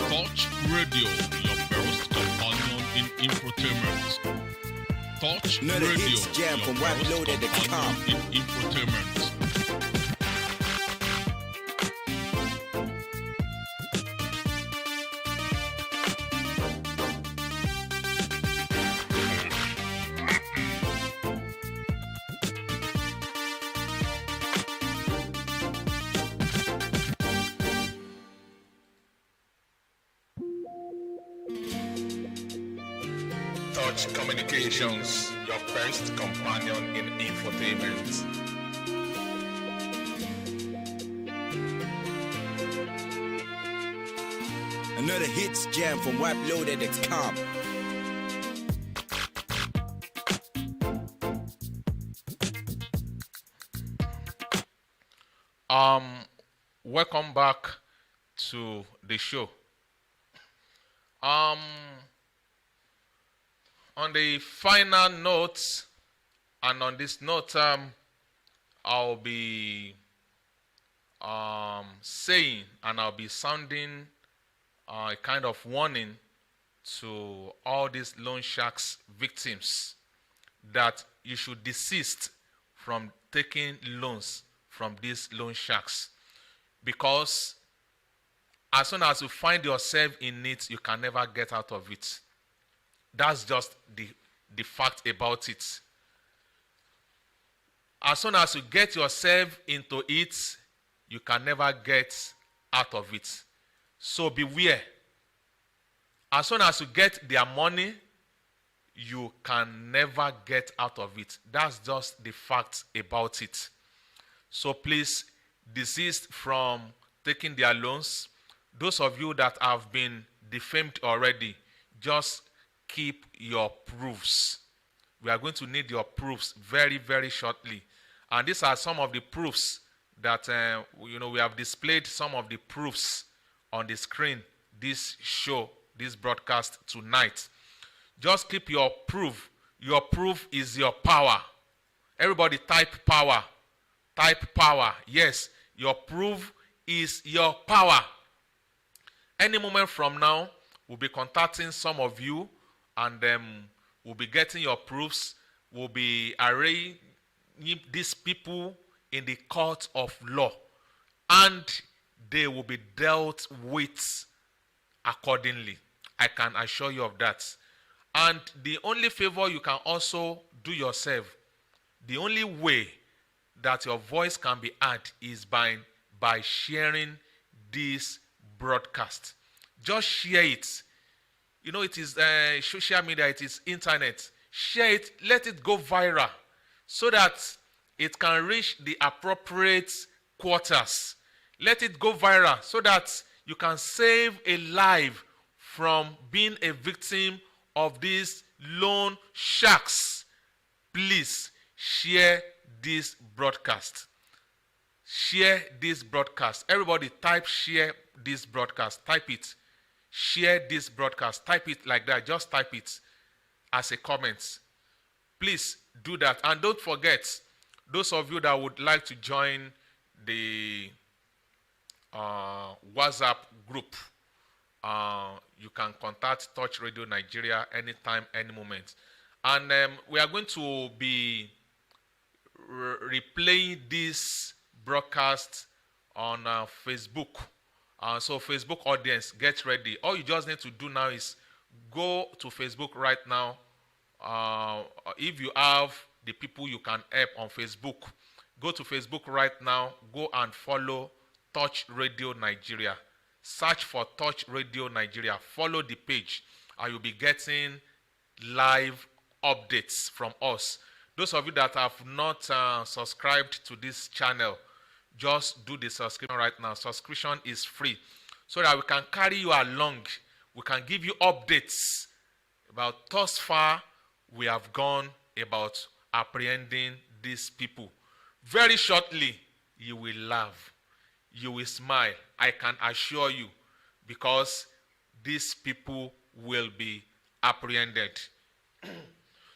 Touch Radio, your first companion in infotainment. Touch Another Radio, hits jam your from first WebLoaded.com. companion in infotainment. Touch Communications, your first companion in infotainment. Another hits jam from WebLoaded.com. Welcome back to the show. On the final note, and on this note, I'll be saying, and I'll be sounding a kind of warning to all these loan sharks victims that you should desist from taking loans from these loan sharks, because as soon as you find yourself in it, you can never get out of it. That's just the fact about it. As soon as you get yourself into it, you can never get out of it. So beware. As soon as you get their money, you can never get out of it. That's just the fact about it. So please desist from taking their loans. Those of you that have been defamed already, just keep your proofs. We are going to need your proofs very, very shortly. And these are some of the proofs that, we have displayed some of the proofs on the screen, this show, this broadcast tonight. Just keep your proof. Your proof is your power. Everybody type power. Type power. Yes, your proof is your power. Any moment from now, we'll be contacting some of you, and we'll be getting your proofs. We'll be arraying these people in the court of law, and they will be dealt with accordingly. I can assure you of that. And the only favor you can also do yourself, the only way that your voice can be heard is by sharing this broadcast. Just share it. It is social media, it is internet. Share it, let it go viral so that it can reach the appropriate quarters. Let it go viral so that you can save a life from being a victim of these loan sharks. Please share this broadcast. Share this broadcast. Everybody type share this broadcast. Type it. Share this broadcast. Type it like that. Just type it as a comment. Please do that. And don't forget, those of you that would like to join the WhatsApp group, you can contact Touch Radio Nigeria anytime, any moment. And we are going to be replaying this broadcast on Facebook. So Facebook audience, get ready. All you just need to do now is go to Facebook right now. If you have the people you can help on Facebook, go to Facebook right now. Go and follow Touch Radio Nigeria. Search for Touch Radio Nigeria. Follow the page, and you'll be getting live updates from us. Those of you that have not subscribed to this channel, just do the subscription right now. Subscription is free, so that we can carry you along. We can give you updates about thus far we have gone about apprehending these people. Very shortly, you will laugh. You will smile. I can assure you, because these people will be apprehended.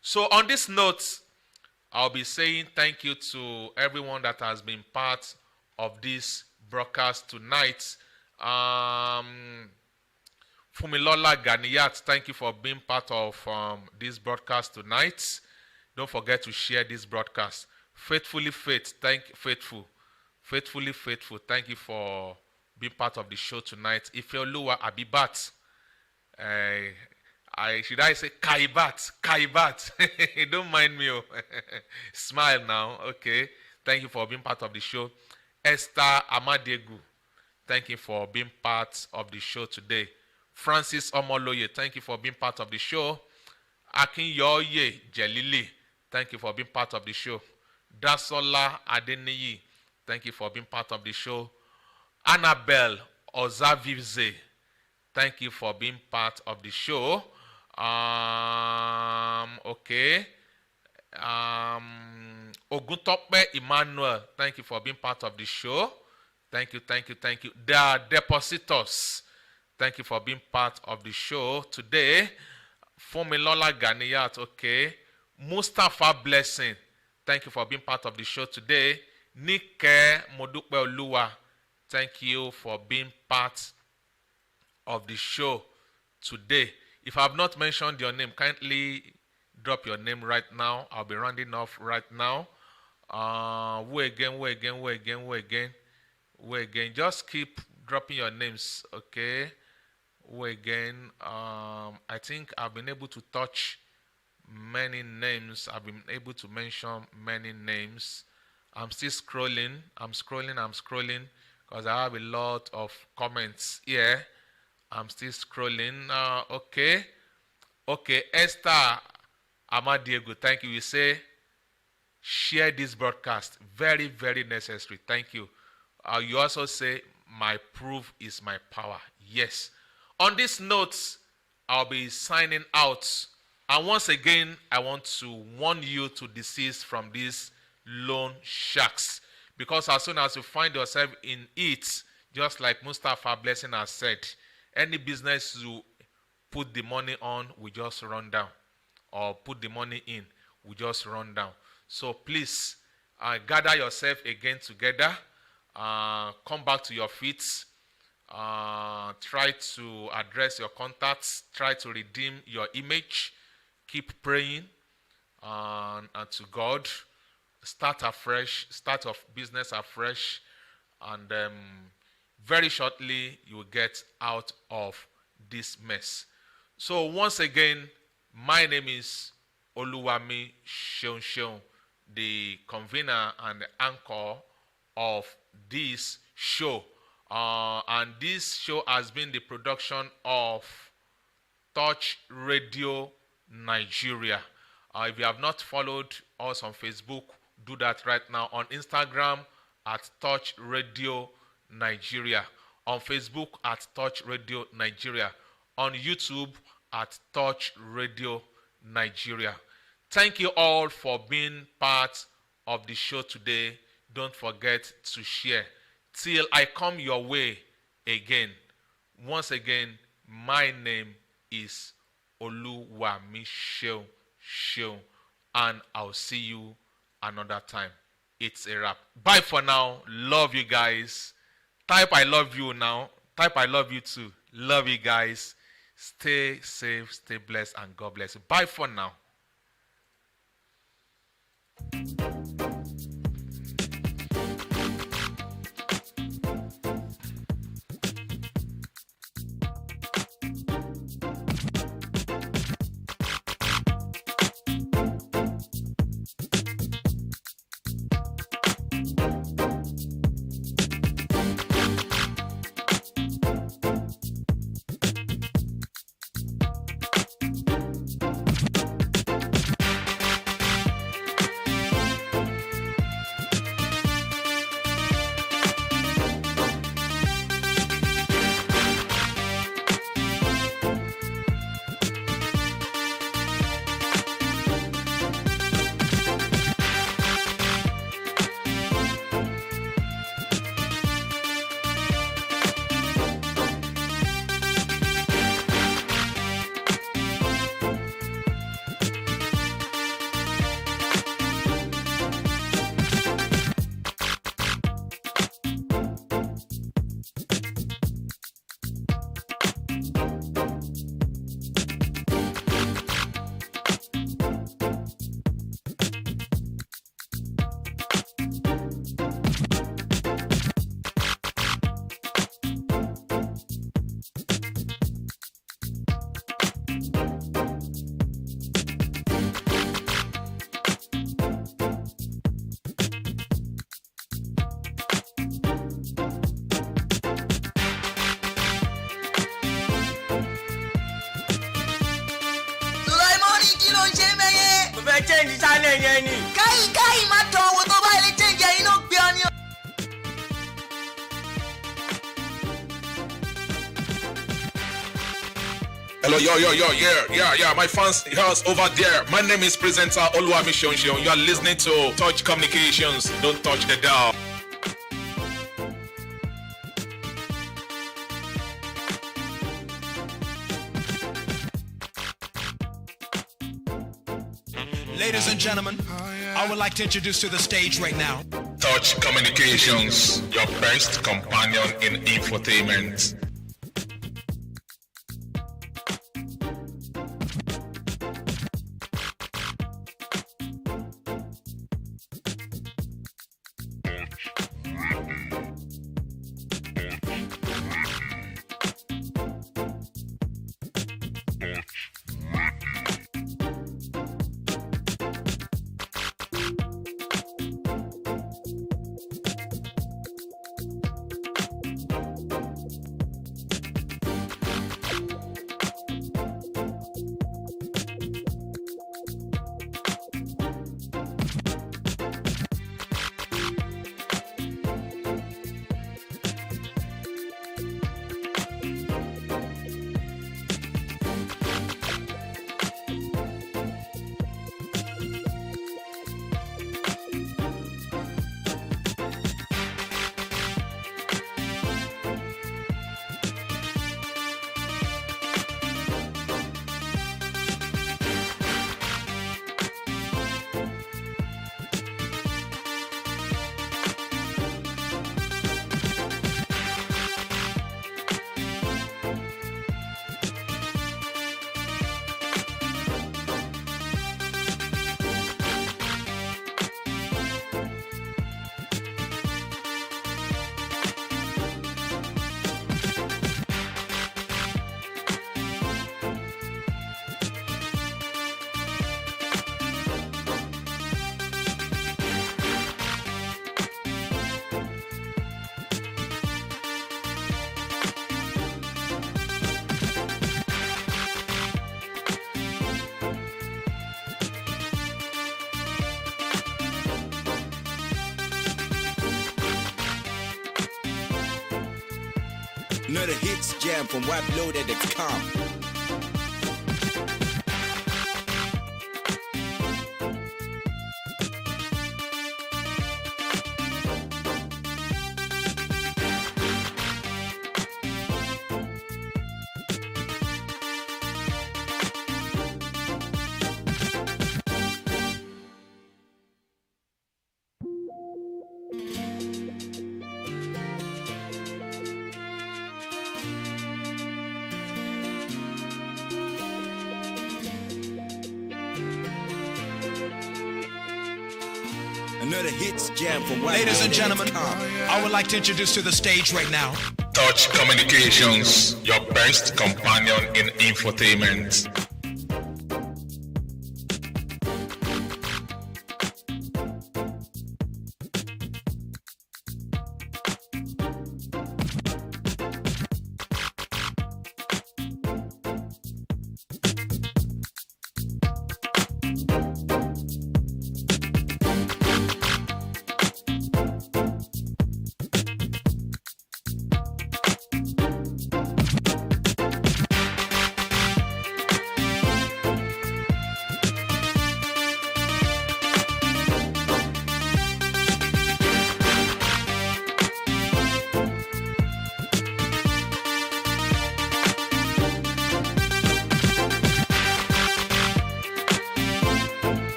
So on this note, I'll be saying thank you to everyone that has been part of this broadcast tonight. Fumilola Ganiyat, thank you for being part of this broadcast tonight. Don't forget to share this broadcast. Faithfully Faithful, thank you for being part of the show tonight. Ifeoluwa Abibat, should I say Kaibat? Don't mind me. Smile now. Okay. Thank you for being part of the show. Esther Amadegu, thank you for being part of the show today. Francis Omoloye, thank you for being part of the show. Akinyoye Jelili, thank you for being part of the show. Dasola Adeniyi, thank you for being part of the show. Annabelle Ozavize, thank you for being part of the show. Okay. Oguntope Emmanuel, thank you for being part of the show. Thank you. The Depositors, thank you for being part of the show today. Fumilola Ganiyat, okay. Mustafa Blessing, thank you for being part of the show today. Nike Modupe Oluwa, thank you for being part of the show today. If I have not mentioned your name, kindly drop your name right now. I'll be rounding off right now. Who again? Just keep dropping your names, okay? Who again? I think I've been able to touch many names. I've been able to mention many names. I'm still scrolling. I'm scrolling because I have a lot of comments here. I'm still scrolling. Okay, Esther Amadiego, thank you. You say share this broadcast. Very, very necessary. Thank you. You also say, my proof is my power. Yes. On this note, I'll be signing out. And once again, I want to warn you to desist from these loan sharks. Because as soon as you find yourself in it, just like Mustafa Blessing has said, any business you put the money on will just run down. Or put the money in will just run down. So please, gather yourself again together. Come back to your feet. Try to address your contacts. Try to redeem your image. Keep praying and to God. Start afresh. Start of business afresh. And very shortly, you will get out of this mess. So once again, my name is Oluwami Seun, the convener and the anchor of this show. And this show has been the production of Touch Radio Nigeria. If you have not followed us on Facebook, do that right now. On Instagram at Touch Radio Nigeria. On Facebook at Touch Radio Nigeria. On YouTube at Touch Radio Nigeria. Thank you all for being part of the show today. Don't forget to share. Till I come your way again. Once again, my name is Oluwami Seun, and I'll see you another time. It's a wrap. Bye for now. Love you guys. Type I love you now. Type I love you too. Love you guys. Stay safe, stay blessed, and God bless you. Bye for now. change channel yẹn ni. káyì má tán owó tó bá ilé change yẹn iná gbé ọ ní. Hello, yeah, my fans house over there. My name is presenter Oluwami Seun. You are listening to Touch Communications. Don't touch the dial. Ladies and gentlemen, I would like to introduce to the stage right now Touch Communications, your best companion in infotainment. Another hits jam from WebLoaded.com. Another hits jam from Ladies and gentlemen, WebLoaded.com. I would like to introduce to the stage right now Touch Communications, your best companion in infotainment.